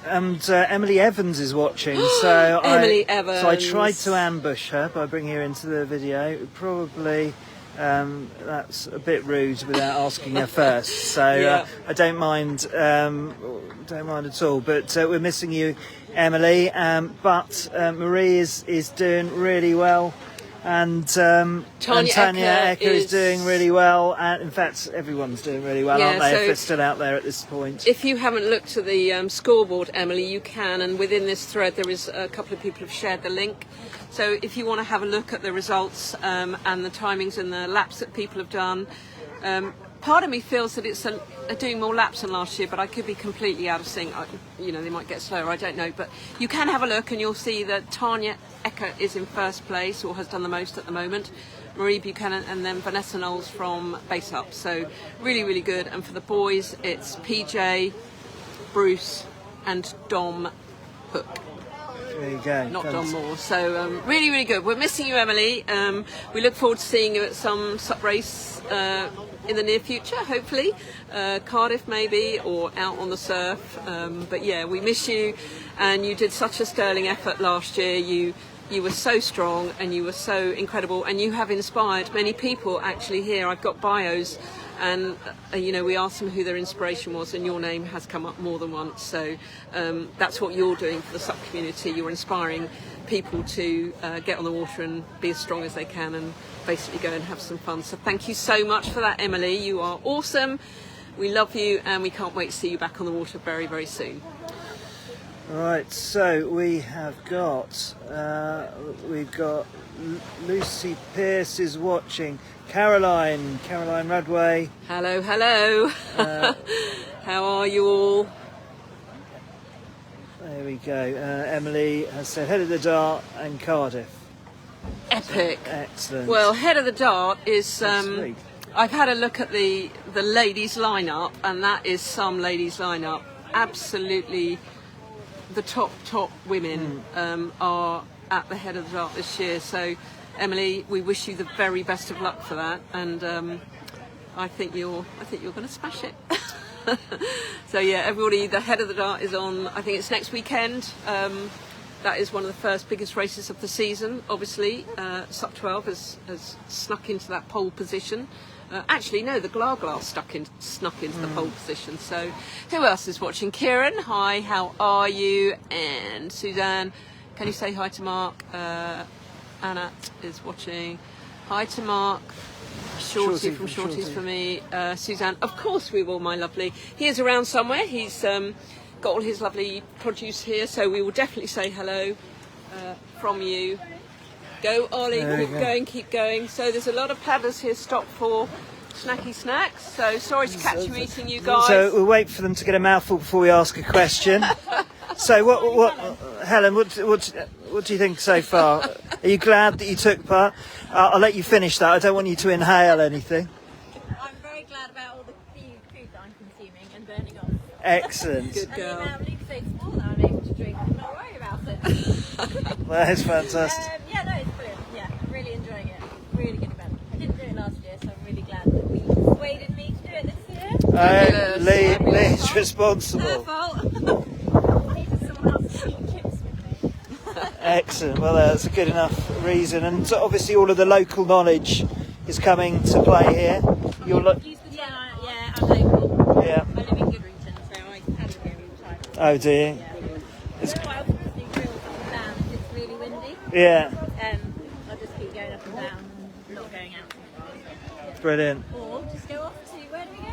Emily Evans is watching, so Emily So I Evans. tried to ambush her by bringing her into the video. Probably that's a bit rude without asking her first. So Yeah. I don't mind at all. But we're missing you, Emily. But Marie is doing really well. And Tanya Ecker is is doing really well, and in fact, everyone's doing really well, Yeah, aren't they? so If they're still out there at this point. If you haven't looked at the scoreboard, Emily, you can. And within this thread, there is a couple of people have shared the link. So if you want to have a look at the results and the timings and the laps that people have done, part of me feels that it's doing more laps than last year, but I could be completely out of sync. They might get slower, I don't know. But you can have a look and you'll see that Tanya Ecker is in first place, or has done the most at the moment. Marie Buchanan, and then Vanessa Knowles from Base Up. So really, really good. And for the boys, it's PJ, Bruce and Dom Hook. There you go. Not Don Moore. So really, really good. We're missing you, Emily. We look forward to seeing you at some SUP race in the near future, hopefully. Cardiff maybe, or out on the surf. But yeah, we miss you. And you did such a sterling effort last year. You were so strong and you were so incredible. And you have inspired many people actually here. I've got bios. and you know, we asked them who their inspiration was, and your name has come up more than once. So that's what you're doing for the SUP community. You're inspiring people to get on the water and be as strong as they can, and basically go and have some fun. So thank you so much for that, Emily. You are awesome. We love you, and we can't wait to see you back on the water very, very soon. Right, so we've got Lucy Pierce is watching. Caroline Radway. Hello, hello. How are you all? There we go. Emily has said Head of the Dart and Cardiff. Epic. Excellent. Well, Head of the Dart is. Sweet. I've had a look at the ladies lineup, and that is some ladies lineup. Absolutely, the top women are at the Head of the Dart this year. So, Emily, we wish you the very best of luck for that, and I think you're going to smash it. So yeah, everybody, the Head of the Dart is on. I think it's next weekend. That is one of the first biggest races of the season. Obviously, SUP 12 has snuck into that pole position. Actually, no, the Glar snuck into the pole position. So, who else is watching? Kieran, hi, how are you? And Suzanne, can you say hi to Mark? Anat is watching. Hi to Mark. Shorty from Shorties for me. Suzanne, of course we will, my lovely. He is around somewhere. He's got all his lovely produce here, so we will definitely say hello from you. Go, Ollie, keep going. So there's a lot of paddlers here stopped for snacky snacks. So sorry to catch you eating, you guys. So we'll wait for them to get a mouthful before we ask a question. So what Helen, what do you think so far? Are you glad that you took part? I'll let you finish that. I don't want you to inhale anything. I'm very glad about all the food that I'm consuming and burning off. Excellent. Good girl. And the amount of so small that I'm able to drink and not worry about it. That is fantastic. Yeah, no, it's brilliant. Yeah, I'm really enjoying it. Really good event. I didn't do it last year, so I'm really glad that we persuaded me to do it this year. Lee's responsible. Her fault. I needed someone else to eat chips with me. Excellent. Well, that's a good enough reason. And so obviously all of the local knowledge is coming to play here. You're Yeah, I'm local. Yeah. I live in Goodrington, so I paddle here all the time. Oh, do you? Yeah. It's quite often just do drills up and down if it's really windy. Yeah. I'll just keep going up and down and not going out too far. Yeah. Brilliant. Or just go off to, where do we go?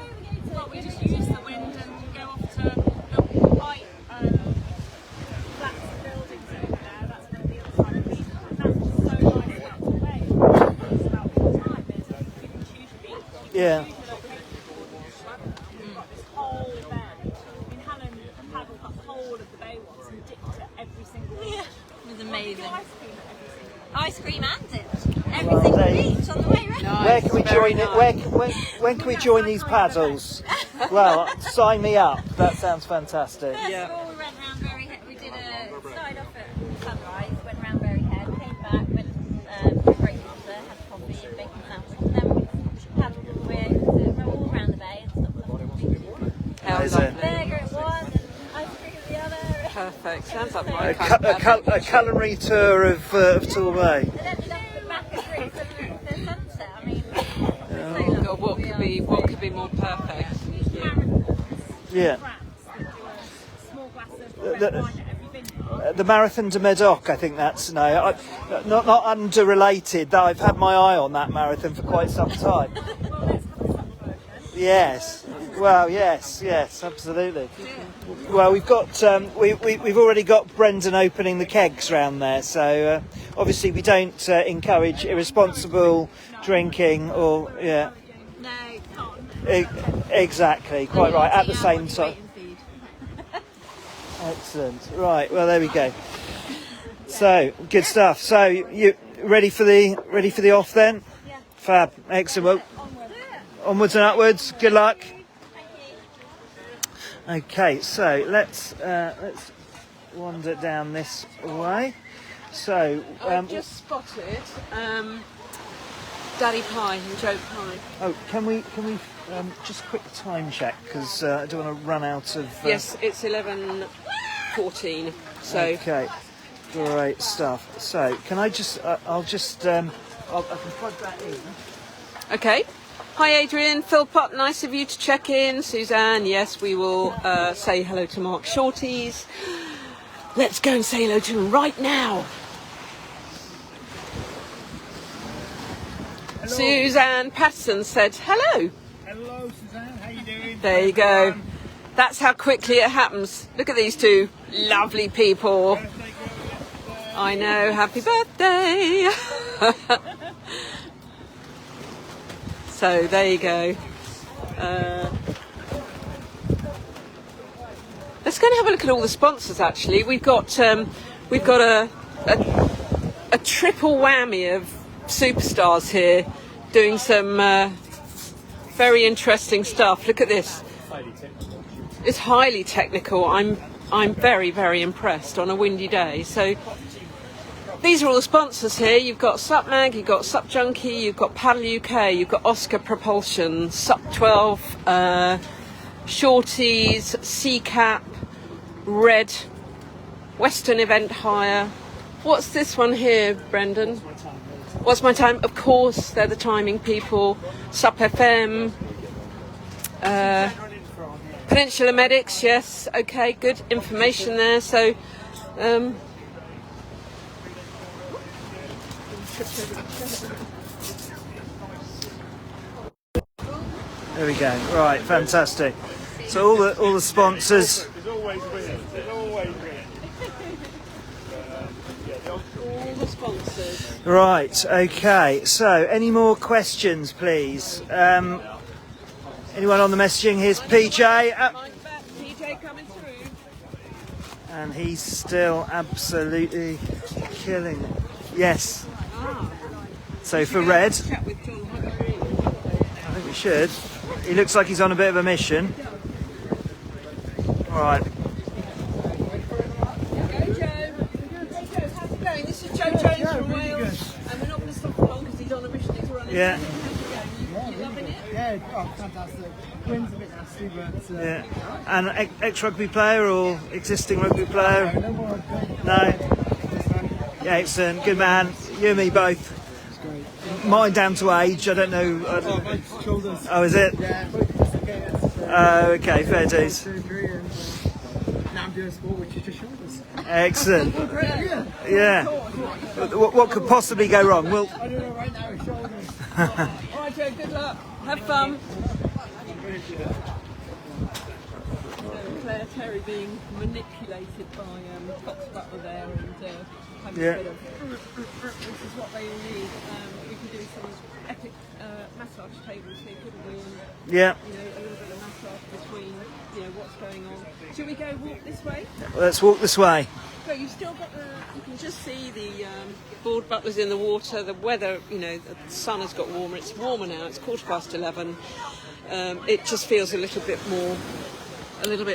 Well, we just use the wind and go off to the white flats of buildings over there. That's going to be on the side of the beach. That's so nice about Torbay. It's about all time. You can choose your beach. Yeah. Choose your location. This whole bend. I mean, Helen paddled the whole of the bay once and dipped at every single beach. Yeah. It was amazing. Ice cream at every single Ice cream and dipped. Every single beach on the way round. Where can we join it? When can we join these paddles? Well, sign me up. That sounds fantastic. First of all, we went round Berry Head. We did started off at sunrise, went round Berry Head, came back, went to breakwater, had coffee and bacon sandwich, and then we paddled all the way all around the bay and stopped off at the beach. How Is it? Burger at one and ice cream at the other. Perfect. Sounds like my kind of A culinary tour of Torbay. And ended up at the back of Brits and the sunset. I mean, Oh God, what could be more perfect? Yeah. small glass of red wine at every vintage. The Marathon de Medoc, I think that's not underrelated. That I've had my eye on that marathon for quite some time. Well, let's have a supper version. Yes. Well, yes, absolutely. Well, we've got we've already got Brendan opening the kegs round there, so obviously we don't encourage irresponsible drinking or no, can't. exactly, quite right. At the same time. Excellent. Right. Well, there we go. So good stuff. So you ready for the off then? Yeah. Fab. Excellent. Well, onwards and upwards. Good luck. Okay. So let's wander down this way. So I've just spotted Daddy Pie and Joe Pie. oh, can we just quick time check because I don't want to run out of. Yes, it's 11:14. So Okay, great stuff. So can I just, I can plug that in. okay. Hi Adrian, Philpott, nice of you to check in. Suzanne, yes, we will say hello to Mark Shorties. Let's go and say hello to him right now. Hello. Suzanne Patterson said hello. Hello, Suzanne. How you doing? There you go. That's how quickly it happens. Look at these two lovely people. I know, happy birthday. So there you go. Let's go and have a look at all the sponsors. Actually, we've got a triple whammy of superstars here doing some very interesting stuff. Look at this. It's highly technical. I'm very, very impressed on a windy day. So these are all the sponsors here. You've got SUP Mag, you've got SUP Junkie, you've got Paddle UK, you've got Oscar Propulsion, SUP 12, Shorties, CCAP, Red, Western Event Hire. What's this one here, Brendan? What's my time? Of course, they're the timing people. SUP FM, Peninsula Medics, yes. Okay, good information there. So, There we go. Right, fantastic. So all the sponsors. all the sponsors. Right. Okay. So any more questions, please? Anyone on the messaging? Here's PJ. PJ coming through. And he's still absolutely killing it. Yes. So for Red, Chat with John Hugger. I think we should. He looks like he's on a bit of a mission. All right. Go, Joe. Hey, Joe, how's it going? This is Joe Jones from Wales, and we're not going to stop for long because he's on a mission. He's running. Yeah. You loving it? Yeah, oh, fantastic. Wind's a bit nasty, but... Yeah. And ex-rugby player or existing rugby player? No more rugby. No. Yeah, excellent. Good man. You and me both. It's great. Mine down to age. I don't know. Oh, my shoulders. Oh, is it? Yeah, but it's okay. That's, Okay, fair dues. surgery and now I'm doing sport, which is just shoulders. Excellent. Yeah. Yeah. What could possibly go wrong? Well, I don't know right now, it's shoulders. All right, Joe. Good luck. Have fun. Claire Terry being manipulated by Fox Butler there and having Yeah. a bit of which is what they all need. We can do some epic massage tables here, couldn't we? And, yeah. you know, a little bit of massage between, you know, what's going on. Shall we go walk this way? Let's walk this way. So you've still got you can just see the board butlers in the water. The weather, you know, the sun has got warmer. It's warmer now. It's 11:15. It just feels a little bit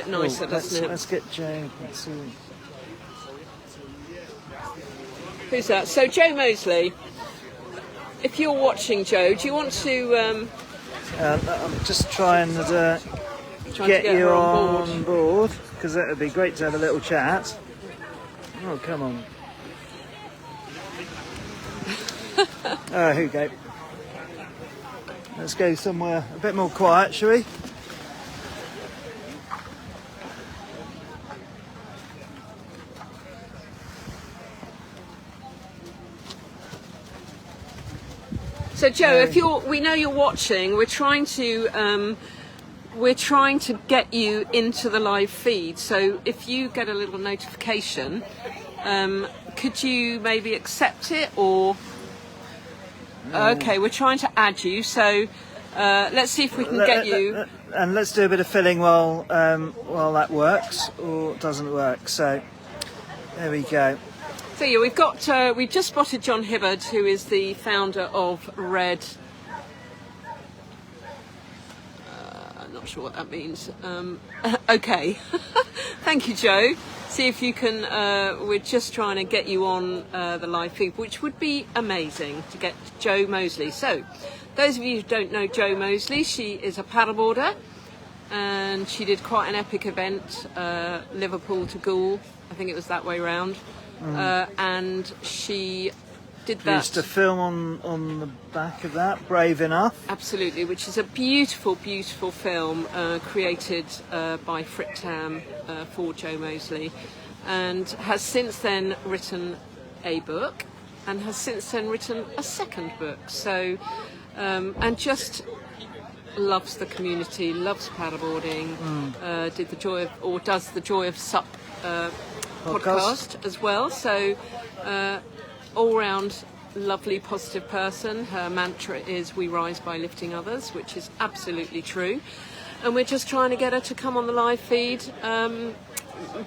nicer, doesn't it? Let's get Joe. Let's see. Who's that? So Joe Mosley. If you're watching, Joe, do you want to I'm just trying to try get to get you her on board because that would be great to have a little chat. Oh, come on. Here we go. Let's go somewhere a bit more quiet, shall we? So Joe, we know you're watching. We're trying to get you into the live feed. So if you get a little notification, could you maybe accept it or? Okay, we're trying to add you. So let's see if we can get you. And let's do a bit of filling while that works or doesn't work. So there we go. So yeah, we've just spotted John Hibbard, who is the founder of Red. I'm not sure what that means. Okay, thank you, Joe. See if you can. We're just trying to get you on the live feed, which would be amazing to get Joe Mosley. So, those of you who don't know Jo Mosley, she is a paddleboarder, and she did quite an epic event, Liverpool to Goole. I think it was that way round. And she did produced a that. film on the back of that. Brave enough. Absolutely, which is a beautiful, beautiful film created by Frit Tam for Joe Moseley, and has since then written a book, and has since then written a second book. So, and just loves the community, loves paddleboarding. Did the joy of, or does the Joy of SUP podcast as well. So, all round lovely, positive person. Her mantra is "We rise by lifting others," which is absolutely true. And we're just trying to get her to come on the live feed.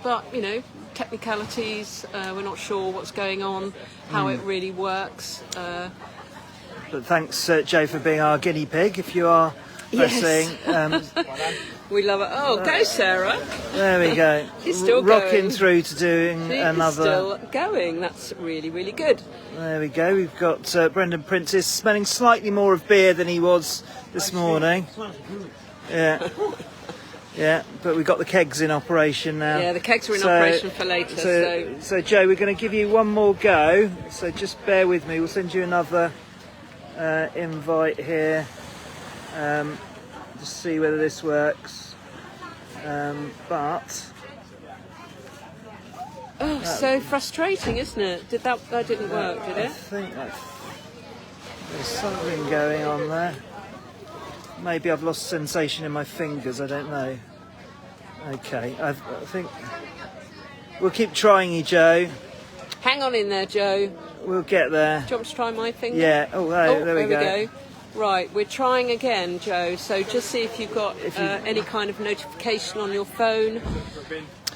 But you know, technicalities. We're not sure what's going on, how it really works. But thanks, Joe, for being our guinea pig. If you are pressing, We love it. Oh, go Sarah. there we go. She's still rocking going. through to doing She another. is still going. That's really, really good. There we go. We've got Brendan Prentice smelling slightly more of beer than he was this morning. Yeah. Yeah, but we've got the kegs in operation now. Yeah, the kegs are in operation for later. So Joe, we're going to give you one more go. So just bear with me. We'll send you another invite here. Just see whether this works. But so frustrating, isn't it? That didn't work, did I it? think there's something going on there. Maybe I've lost sensation in my fingers. I don't know. Okay, I think we'll keep trying you, Joe. Hang on in there, Joe. We'll get there. Do you want me to try my finger? Yeah. Oh, there we go. Right, we're trying again, Joe. So just see if you've got any kind of notification on your phone.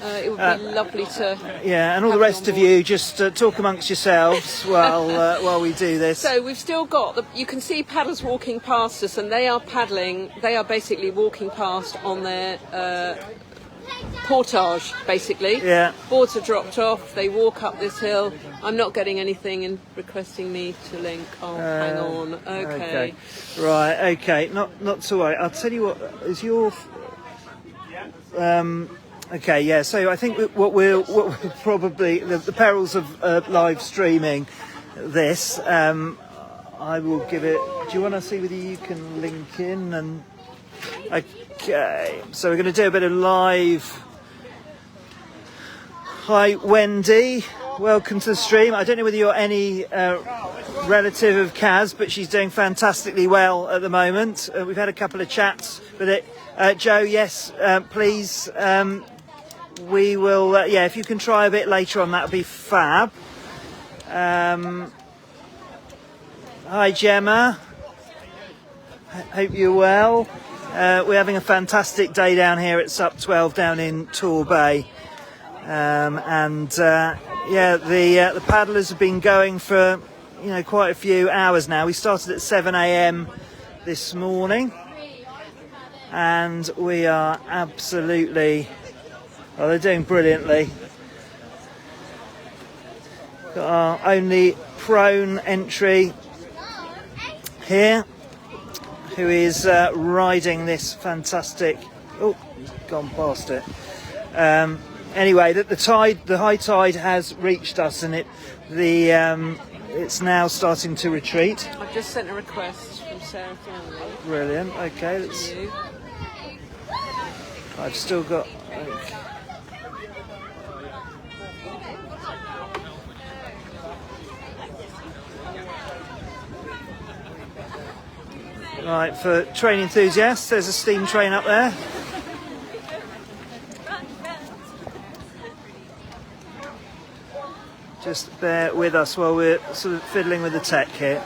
It would be lovely to. Yeah, and all the rest of you, just talk amongst yourselves while we do this. So we've still got you can see paddlers walking past us, and they are paddling. They are basically walking past on their portage, basically. Yeah. Boards are dropped off. They walk up this hill. I'm not getting anything and requesting me to link. Oh, hang on. Okay. Right. Okay. Not to worry. I'll tell you what is your. Okay, yeah. So I think what we'll probably the perils of live streaming this. I will give it. Do you want to see whether you can link in? And okay, so we're going to do a bit of live. Hi, Wendy. Welcome to the stream. I don't know whether you're any relative of Kaz, but she's doing fantastically well at the moment. We've had a couple of chats with it. Joe, yes, please. We will, if you can try a bit later on, that would be fab. Hi, Gemma. Hope you're well. We're having a fantastic day down here at SUP 12 down in Torbay. The paddlers have been going for, quite a few hours now. We started at 7 a.m. this morning. And we are absolutely... Oh, they're doing brilliantly. Got our only prone entry here, who is riding this fantastic... Oh, gone past it. Anyway, the high tide has reached us, and it's now starting to retreat. I've just sent a request from Sarah Family. Brilliant. Okay, I've still got. Okay. Right, for train enthusiasts, there's a steam train up there. Just bear with us while we're sort of fiddling with the tech here.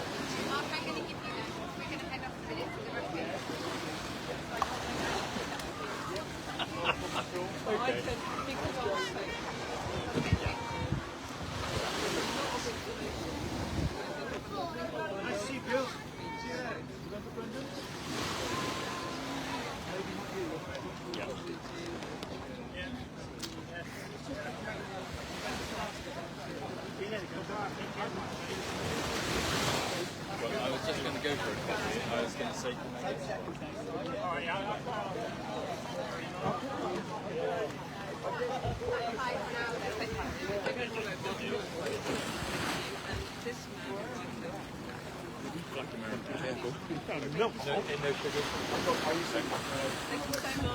No sugar.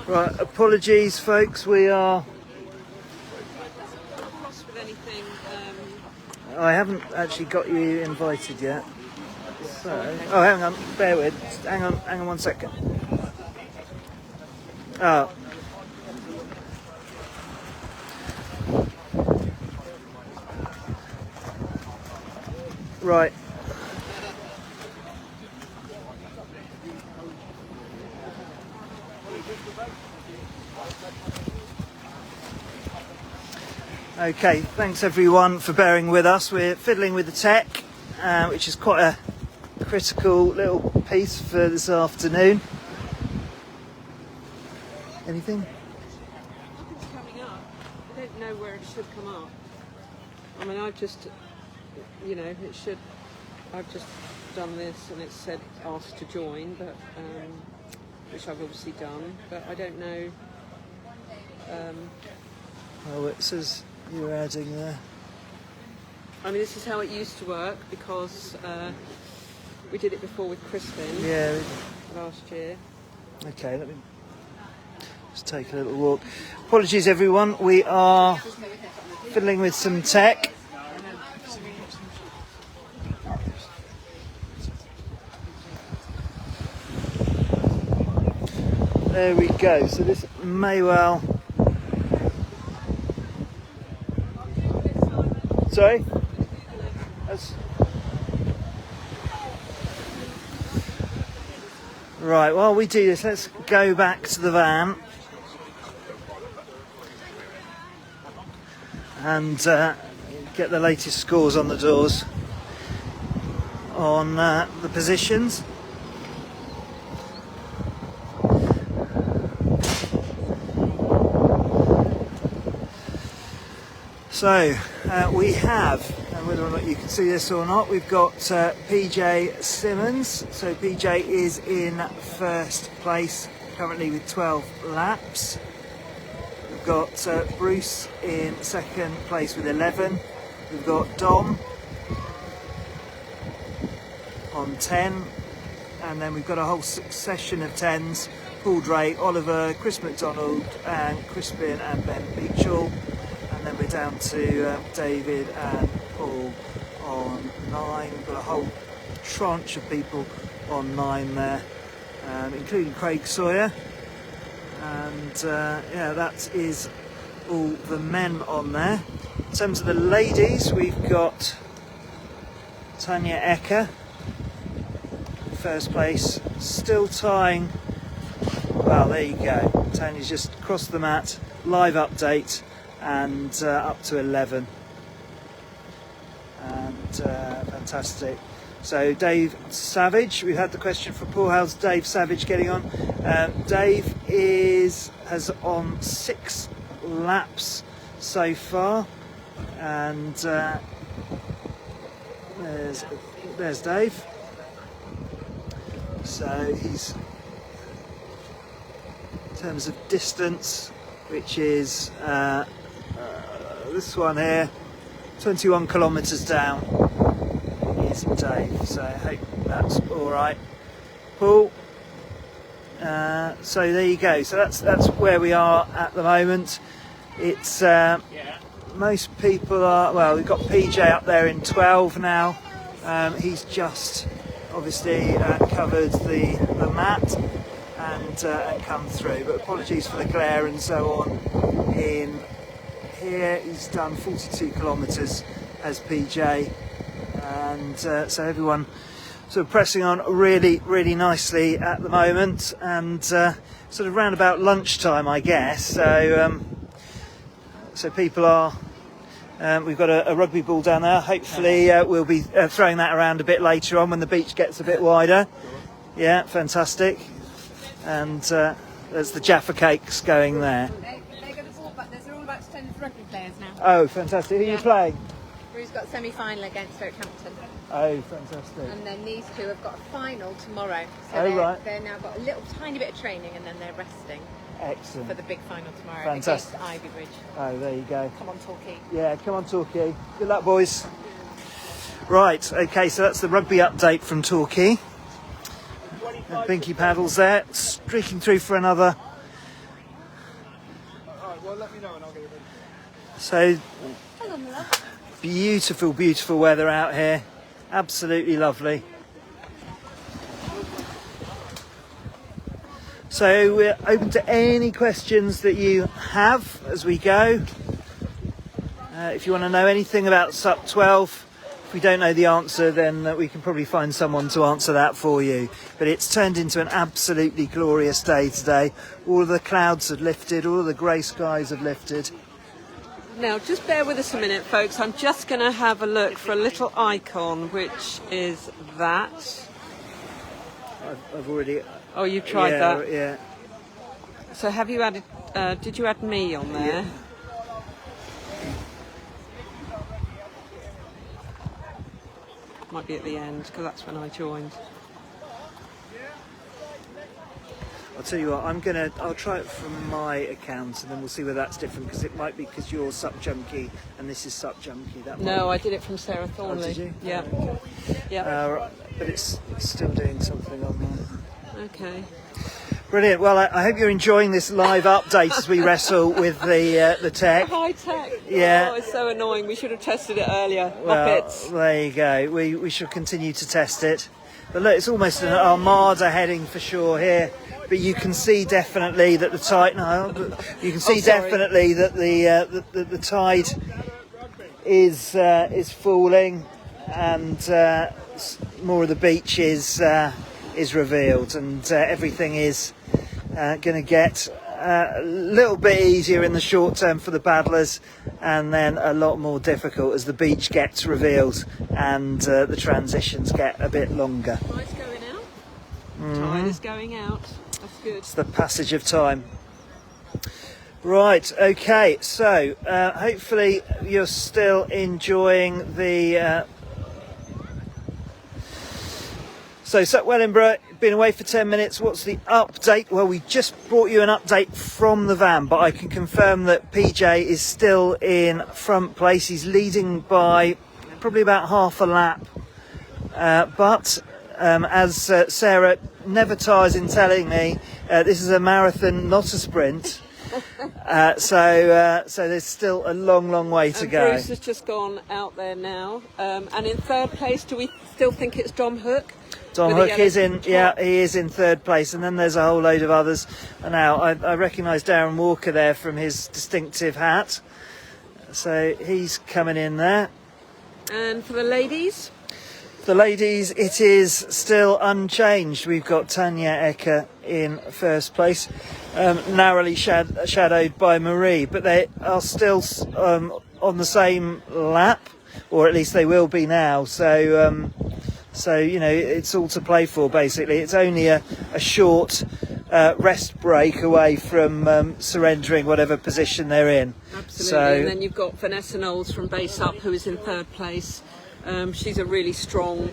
Right, apologies, folks. We are. Cross with anything. I haven't actually got you invited yet. So, oh, hang on. Bear with. Hang on 1 second. Oh. Right. Okay, thanks everyone for bearing with us. We're fiddling with the tech, which is quite a critical little piece for this afternoon. Anything? Nothing's coming up. I don't know where it should come up. I mean, I've just, it should. I've just done this, and it said ask to join, but which I've obviously done, but I don't know. Oh, it says you're adding there. I mean, this is how it used to work because we did it before with Crispin. Yeah. Last year. Okay, let me just take a little walk. Apologies, everyone. We are fiddling with some tech. There we go. So this may well. Sorry? Right, while we do this, let's go back to the van and get the latest scores on the doors on the positions. So we have, and whether or not you can see this or not, we've got PJ Simmons. So PJ is in first place currently with 12 laps. We've got Bruce in second place with 11. We've got Dom on 10. And then we've got a whole succession of 10s. Paul Drake, Oliver, Chris McDonald and Crispin and Ben Beechall. And then we're down to David and Paul on 9. We've got a whole tranche of people on 9 there, including Craig Sawyer. And yeah, that is all the men on there. In terms of the ladies, we've got Tanya Ecker, first place, still tying. Well, there you go. Tanya's just crossed the mat, live update. And up to 11, and fantastic. So Dave Savage, we had the question from Paul, how's Dave Savage getting on? Dave has on 6 laps so far, and there's Dave. So he's, in terms of distance, which is this one here, 21 kilometres down is Dave, so I hope that's alright. Paul, so there you go, so that's where we are at the moment. It's most people are, well, we've got PJ up there in 12 now. He's just obviously covered the mat and come through, but apologies for the glare and so on. In here he's done 42 kilometres as PJ, and so everyone sort of pressing on really nicely at the moment, and sort of round about lunchtime, I guess. So people are. We've got a rugby ball down there. Hopefully we'll be throwing that around a bit later on when the beach gets a bit wider. Yeah, fantastic. And there's the Jaffa cakes going there. They got the ball, but they're all about to turn into rugby players now. Oh, fantastic. Who are you playing? Bruce got semi-final against Southampton. Oh, fantastic. And then these two have got a final tomorrow. So they've now got a little tiny bit of training and then they're resting. Excellent. For the big final tomorrow Fantastic. against Ivy Bridge. Oh, there you go. Come on, Torquay. Yeah, come on, Torquay. Good luck, boys. Right, okay, so that's the rugby update from Torquay. Binky paddles there, streaking through for another. Alright, well let me know and I'll get it ready. So beautiful, beautiful weather out here. Absolutely lovely. So we're open to any questions that you have as we go. If you want to know anything about SUP 12, if we don't know the answer, then we can probably find someone to answer that for you. But it's turned into an absolutely glorious day today. All of the clouds have lifted, all of the grey skies have lifted. Now, just bear with us a minute, folks. I'm just going to have a look for a little icon, which is that. I've already... Oh, you tried that? Yeah. So have you added... did you add me on there? Yeah. Might be at the end, because that's when I joined. I'll tell you what, I'll try it from my account and then we'll see whether that's different, because it might be because you're SUP Junkie and this is SUP Junkie. No, I did it from Sarah Thornley. Oh, did you? Yeah. Oh, okay. Yeah. But it's still doing something on there. Okay. Brilliant. Well, I hope you're enjoying this live update as we wrestle with the tech. High tech. Yeah. Oh, it's so annoying. We should have tested it earlier. Well, Muppets. there you go. We shall continue to test it. But look, it's almost an armada heading for shore here. But you can see definitely that the tide. No, you can see definitely that the tide is falling, and more of the beach is revealed, and everything is going to get a little bit easier in the short term for the paddlers, and then a lot more difficult as the beach gets revealed and the transitions get a bit longer. Tide's going out. Tide is going out. That's good. It's the passage of time. Right, okay, so hopefully you're still enjoying the... So, SUP Wellingborough, been away for 10 minutes. What's the update? Well, we just brought you an update from the van, but I can confirm that PJ is still in front place. He's leading by probably about half a lap. But as Sarah never tires in telling me, this is a marathon, not a sprint. So there's still a long way to go. Bruce has just gone out there now. And in third place, do we still think it's Dom Hook? Dom Hook is in, yeah, he is in third place, and then there's a whole load of others. And now I recognise Darren Walker there from his distinctive hat, so he's coming in there. And for the ladies? The ladies, it is still unchanged. We've got Tanya Ecker in first place, narrowly shadowed by Marie, but they are still on the same lap, or at least they will be now. So you know, it's all to play for. Basically, it's only a short rest break away from surrendering whatever position they're in. Absolutely. So, and then you've got Vanessa Knowles from Base Up, who is in third place. She's a really strong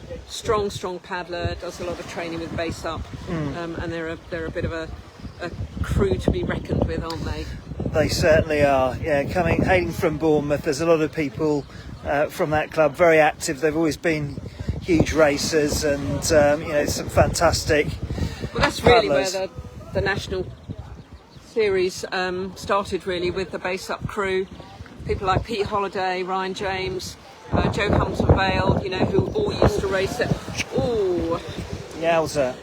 paddler. Does a lot of training with Base Up, and they're a bit of a crew to be reckoned with, aren't they? They certainly are. Yeah, hailing from Bournemouth. There's a lot of people from that club, very active. They've always been huge racers, and you know, some fantastic. Well, that's really paddlers. where the national series started, really, with the Base Up crew. People like Pete Holiday, Ryan James, Joe Hamilton Vale, you know, who all used to race it. Oh, Yowza!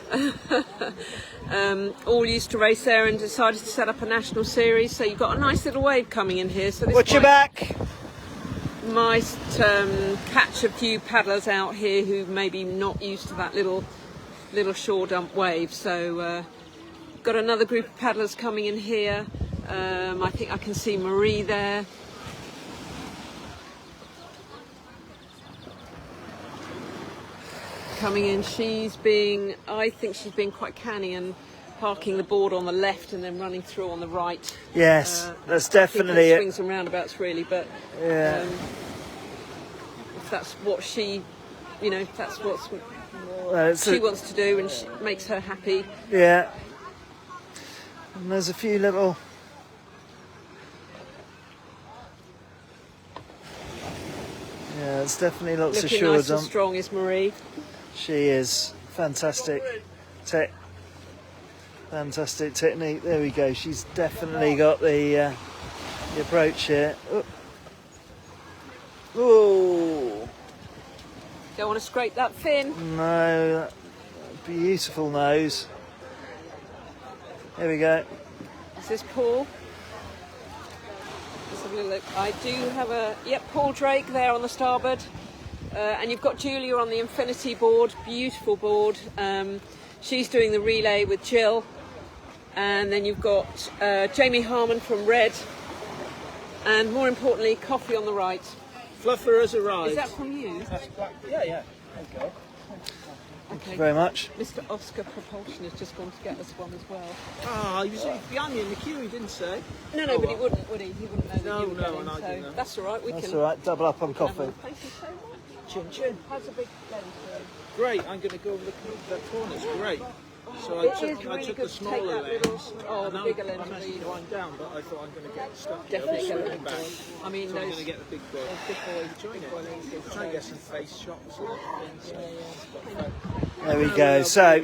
All used to race there and decided to set up a national series. So you've got a nice little wave coming in here. So this Watch your back. might catch a few paddlers out here who maybe not used to that little shore dump wave. So got another group of paddlers coming in here. I think I can see Marie there. Coming in, I think she's being quite canny and parking the board on the left and then running through on the right. Yes, that's definitely it. Swings and roundabouts, really, but Yeah. if that's what she, you know, if that's what Well, she wants to do and makes her happy. Yeah. And there's a few little. Yeah, it's definitely lots of Looking shore nice and dump. strong is Marie. She is fantastic Fantastic technique. There we go. She's definitely got the approach here. Oh. Don't want to scrape that fin. No, that beautiful nose. Here we go. This is Paul. Let's have a look. I do have Paul Drake there on the starboard. And you've got Julia on the infinity board, beautiful board. She's doing the relay with Jill. And then you've got Jamie Harmon from Red. And more importantly, Coffee on the right. Fluffer has arrived. Is that from you? Yeah. There you go. Thank you very much. Mr. Oscar Propulsion has just gone to get us one as well. Ah, he was behind you in the queue, he didn't say. No, but he wouldn't, would he? He wouldn't know that you were No, going, and I so didn't know. that's all right. That's all right. Double up on coffee. Thank you so much. Chin chin. How's a big lens for you? Great, I'm going to go look at that corner, it's great. So It I is took really the good to take smaller that lens. little- oh, the and bigger I'm lens actually would be- going down, but I thought I'm going to get stuck. Definitely I'll get be the big back. boys. I mean, So I'm those going to get the big boy. big boys. Enjoying it. Try and get some face shots. There we go. So,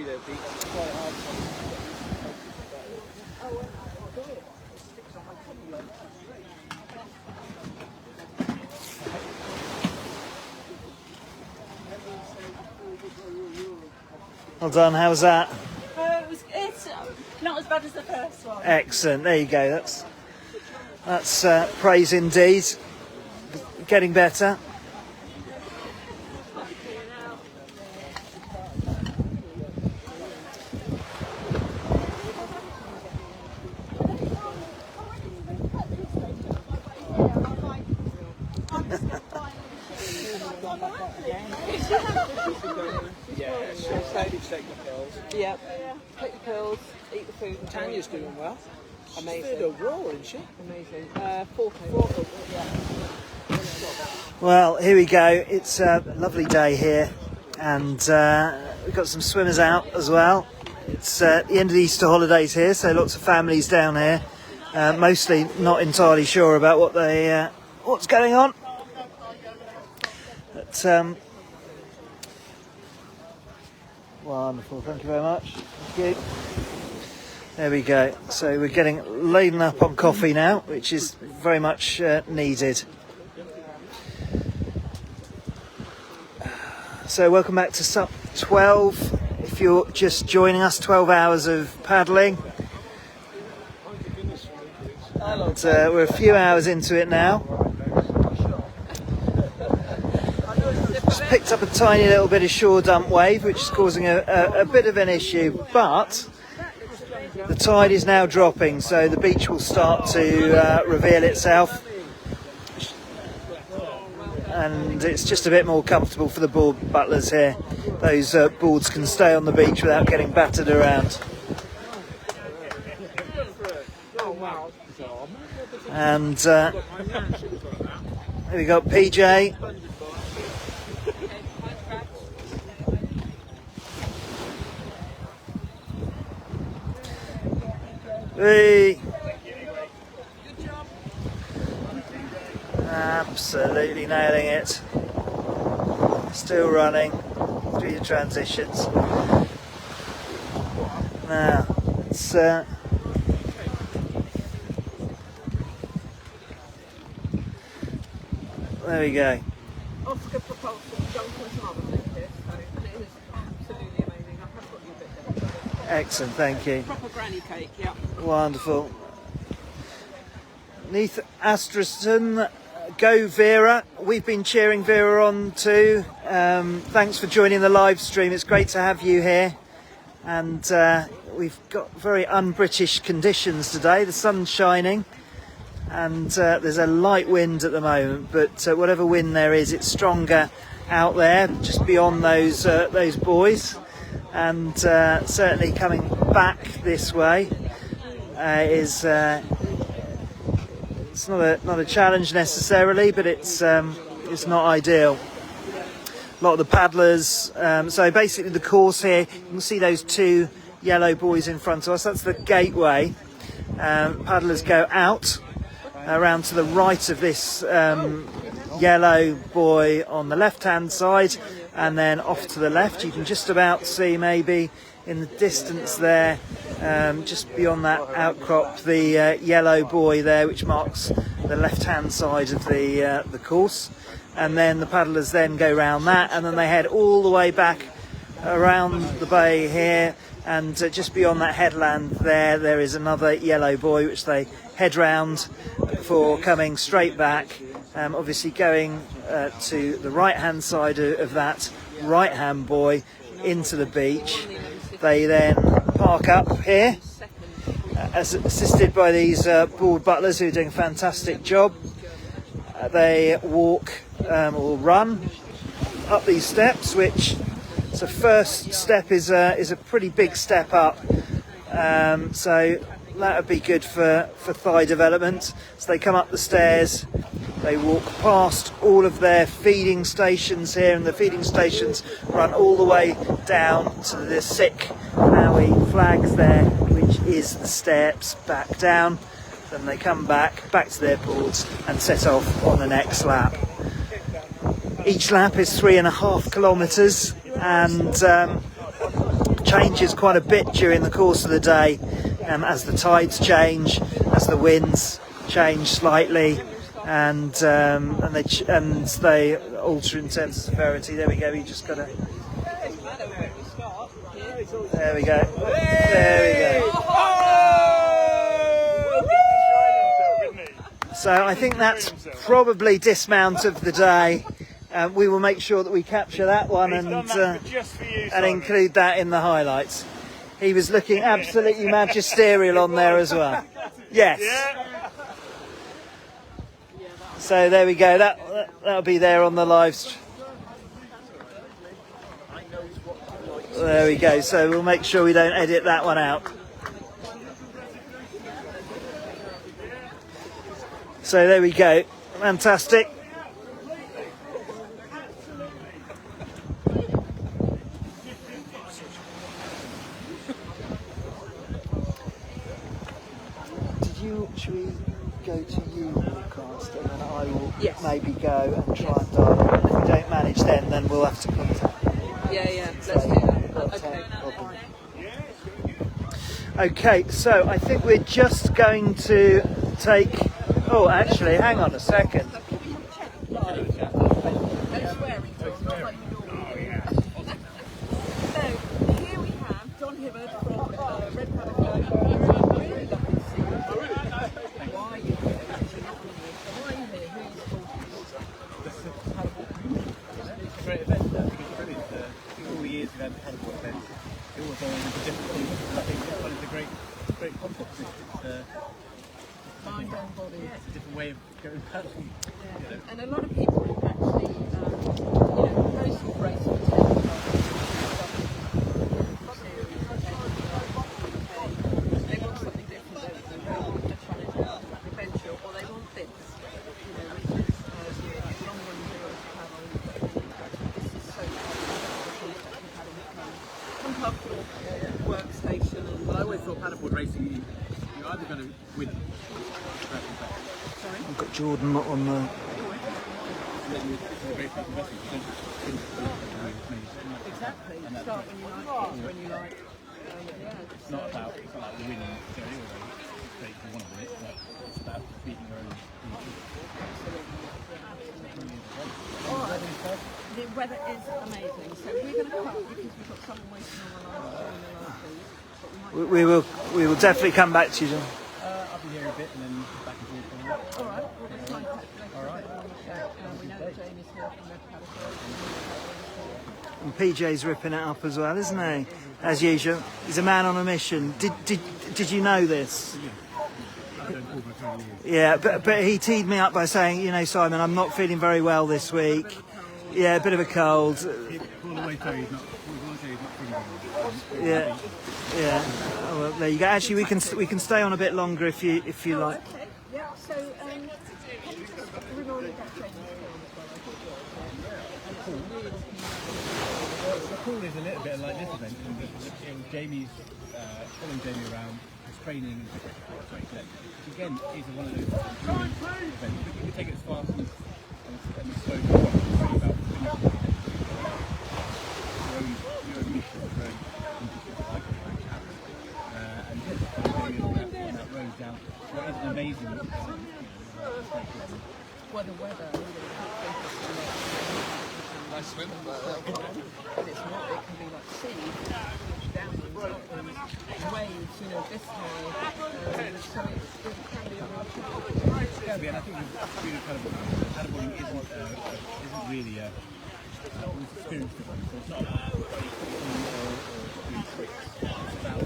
well done. How was that? It's not as bad as the first one. Excellent. There you go. That's praise indeed. Getting better. Yeah, so take the pills. Yep. Take the pills, eat the food. Tanya's doing well. Amazing. She's a roar, isn't she? Amazing. Fourth. Well, here we go. It's a lovely day here, and we've got some swimmers out as well. It's the end of the Easter holidays here, so lots of families down here. Mostly not entirely sure about what's going on. But wonderful. Thank you very much. Thank you. There we go. So we're getting laden up on coffee now, which is very much needed. So welcome back to SUP 12. If you're just joining us, 12 hours of paddling. And we're a few hours into it now. Just picked up a tiny little bit of shore dump wave, which is causing a bit of an issue, but the tide is now dropping, so the beach will start to reveal itself. And it's just a bit more comfortable for the board butlers here. Those boards can stay on the beach without getting battered around. And here we got PJ. Hey. Absolutely nailing it. Still running through the transitions. Now, it's there we go. Oscar Propulsion, Duncan some other things here, so and it is absolutely amazing. I have got you a bit there. Excellent, thank you. Proper granny cake, yeah. Wonderful. Neath Asterson, go Vera. We've been cheering Vera on too. Thanks for joining the live stream. It's great to have you here. And we've got very un-British conditions today. The sun's shining and there's a light wind at the moment, but whatever wind there is, it's stronger out there, just beyond those buoys. And certainly coming back this way is it's not a challenge necessarily, but it's not ideal. A lot of the paddlers, so basically the course here, you can see those two yellow buoys in front of us. That's the gateway. Paddlers go out around to the right of this yellow buoy on the left hand side, and then off to the left. You can just about see maybe in the distance there just beyond that outcrop, the yellow buoy there, which marks the left-hand side of the course, and then the paddlers then go round that, and then they head all the way back around the bay here, and just beyond that headland there is another yellow buoy which they head round for coming straight back, obviously going to the right-hand side of that right-hand buoy into the beach. They then park up here, assisted by these board butlers who are doing a fantastic job. They walk or run up these steps, which the first step is a pretty big step up, so that would be good for thigh development. So they come up the stairs, they walk past all of their feeding stations here, and the feeding stations run all the way down to the sick Maui flags there, which is the steps back down. Then they come back to their boards and set off on the next lap. Each lap is 3.5 kilometres, and changes quite a bit during the course of the day, as the tides change, as the winds change slightly, and they alter in terms of severity. There we go. You just got to. There we go. There we go. So I think that's probably dismount of the day. We will make sure that we capture that one and include that in the highlights. He was looking absolutely magisterial on there as well. Yes. So there we go. That'll be there on the live stream. There we go. So we'll make sure we don't edit that one out. So there we go. Fantastic. Should we go to you broadcast, and then I will maybe go and try and dial. If we don't manage then we'll have to contact. Yeah, let's do that. Okay, so I think we're just going to take... Oh, actually, hang on a second. And a lot of people actually, those sort of races they want something different, they want a challenge, adventure, or they want this, which is long run heroes paddle. This is so comfortable workstation. And I always thought paddleboard racing, you're either going to win. I've got Jordan on the... Exactly. Start when you like. It's not about the winning theory, although you want to win it, but it's about beating your own. The weather is amazing, so we're going to cut because we've got someone waiting on the last feed. We will definitely come back to you, John. I'll be here a bit and then back and forth. All right, we'll just try and catch you later. All right. We know that Jamie's here from Red California. And PJ's ripping it up as well, isn't he? As usual, he's a man on a mission. Did you know this? Yeah, but he teed me up by saying, Simon, I'm not feeling very well this week. Yeah, a bit of a cold. Yeah. Oh, well, there you go. Actually, we can stay on a bit longer if you like. Okay. Yeah. So, can you just remind me that Jamie's The pool is a little bit like this event. Jamie's following Jamie around, his training, which again is one of those events. But you can take it as fast and slow as you want. It's really about your own mission, your own swim. But it's not. It can be like sea, downwind, upwind, waves, you know, this high. So it can be a real challenge. Yeah, and I think kind of paddleboarding isn't really a experience for them. So it's not about doing tricks. It's about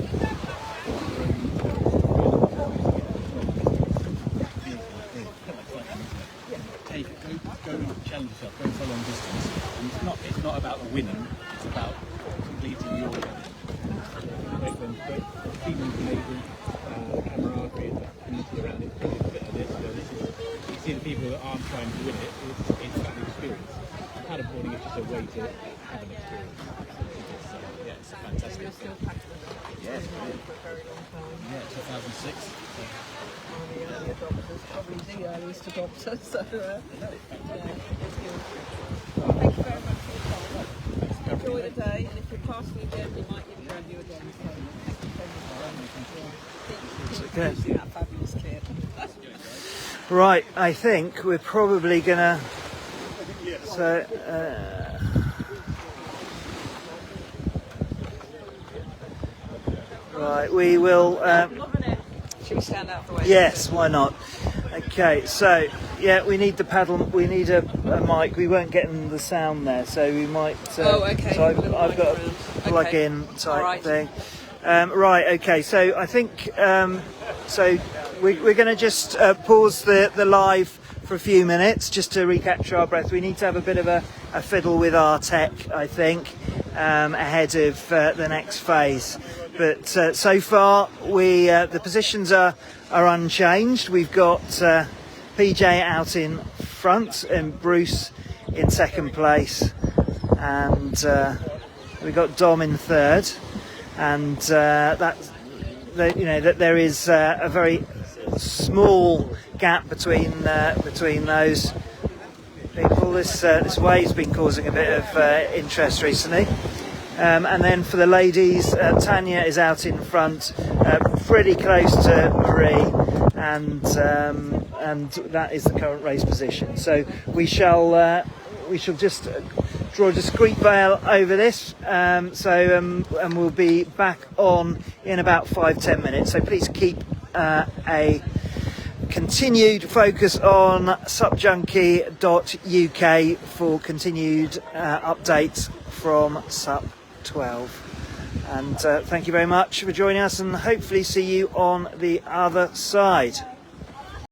go and challenge yourself, go for a long distance. And it's not about winning, it's about completing your journey. Great team information, camaraderie, and that community around it. It's a bit of this, you see the people that aren't trying to win it, it's about the experience. And paddleboarding is just a way to have an experience. It's a fantastic. You're still passionate about it. Yes, for a very long time. Yeah, 2006. One of the early adopters, probably the earliest adopter. So yeah, it's good. Thank you very much for your time. Enjoy the day, and if you're passing again, we might interview you again. So thank you very much. Okay. That fabulous kid. Right, I think we're probably gonna. So. Right, we will. Should we stand out the way? Yes, why not? Okay, so yeah, we need the paddle. We need a mic. We weren't getting the sound there, so we might. Okay. So I've got a plug-in type thing. Right. Okay. So I think. So we're going to just pause the live for a few minutes just to recapture our breath. We need to have a bit of a fiddle with our tech, I think, ahead of the next phase. But so far, the positions are unchanged. We've got PJ out in front and Bruce in second place, and we've got Dom in third. And that there is a very small gap between those people. This wave's been causing a bit of interest recently. And then for the ladies, Tanya is out in front, pretty close to Marie, and that is the current race position. So we shall just draw a discreet veil over this. And we'll be back on in about 5-10 minutes. So please keep a continued focus on supjunkie.uk for continued updates from SUP 12. And thank you very much for joining us, and hopefully see you on the other side.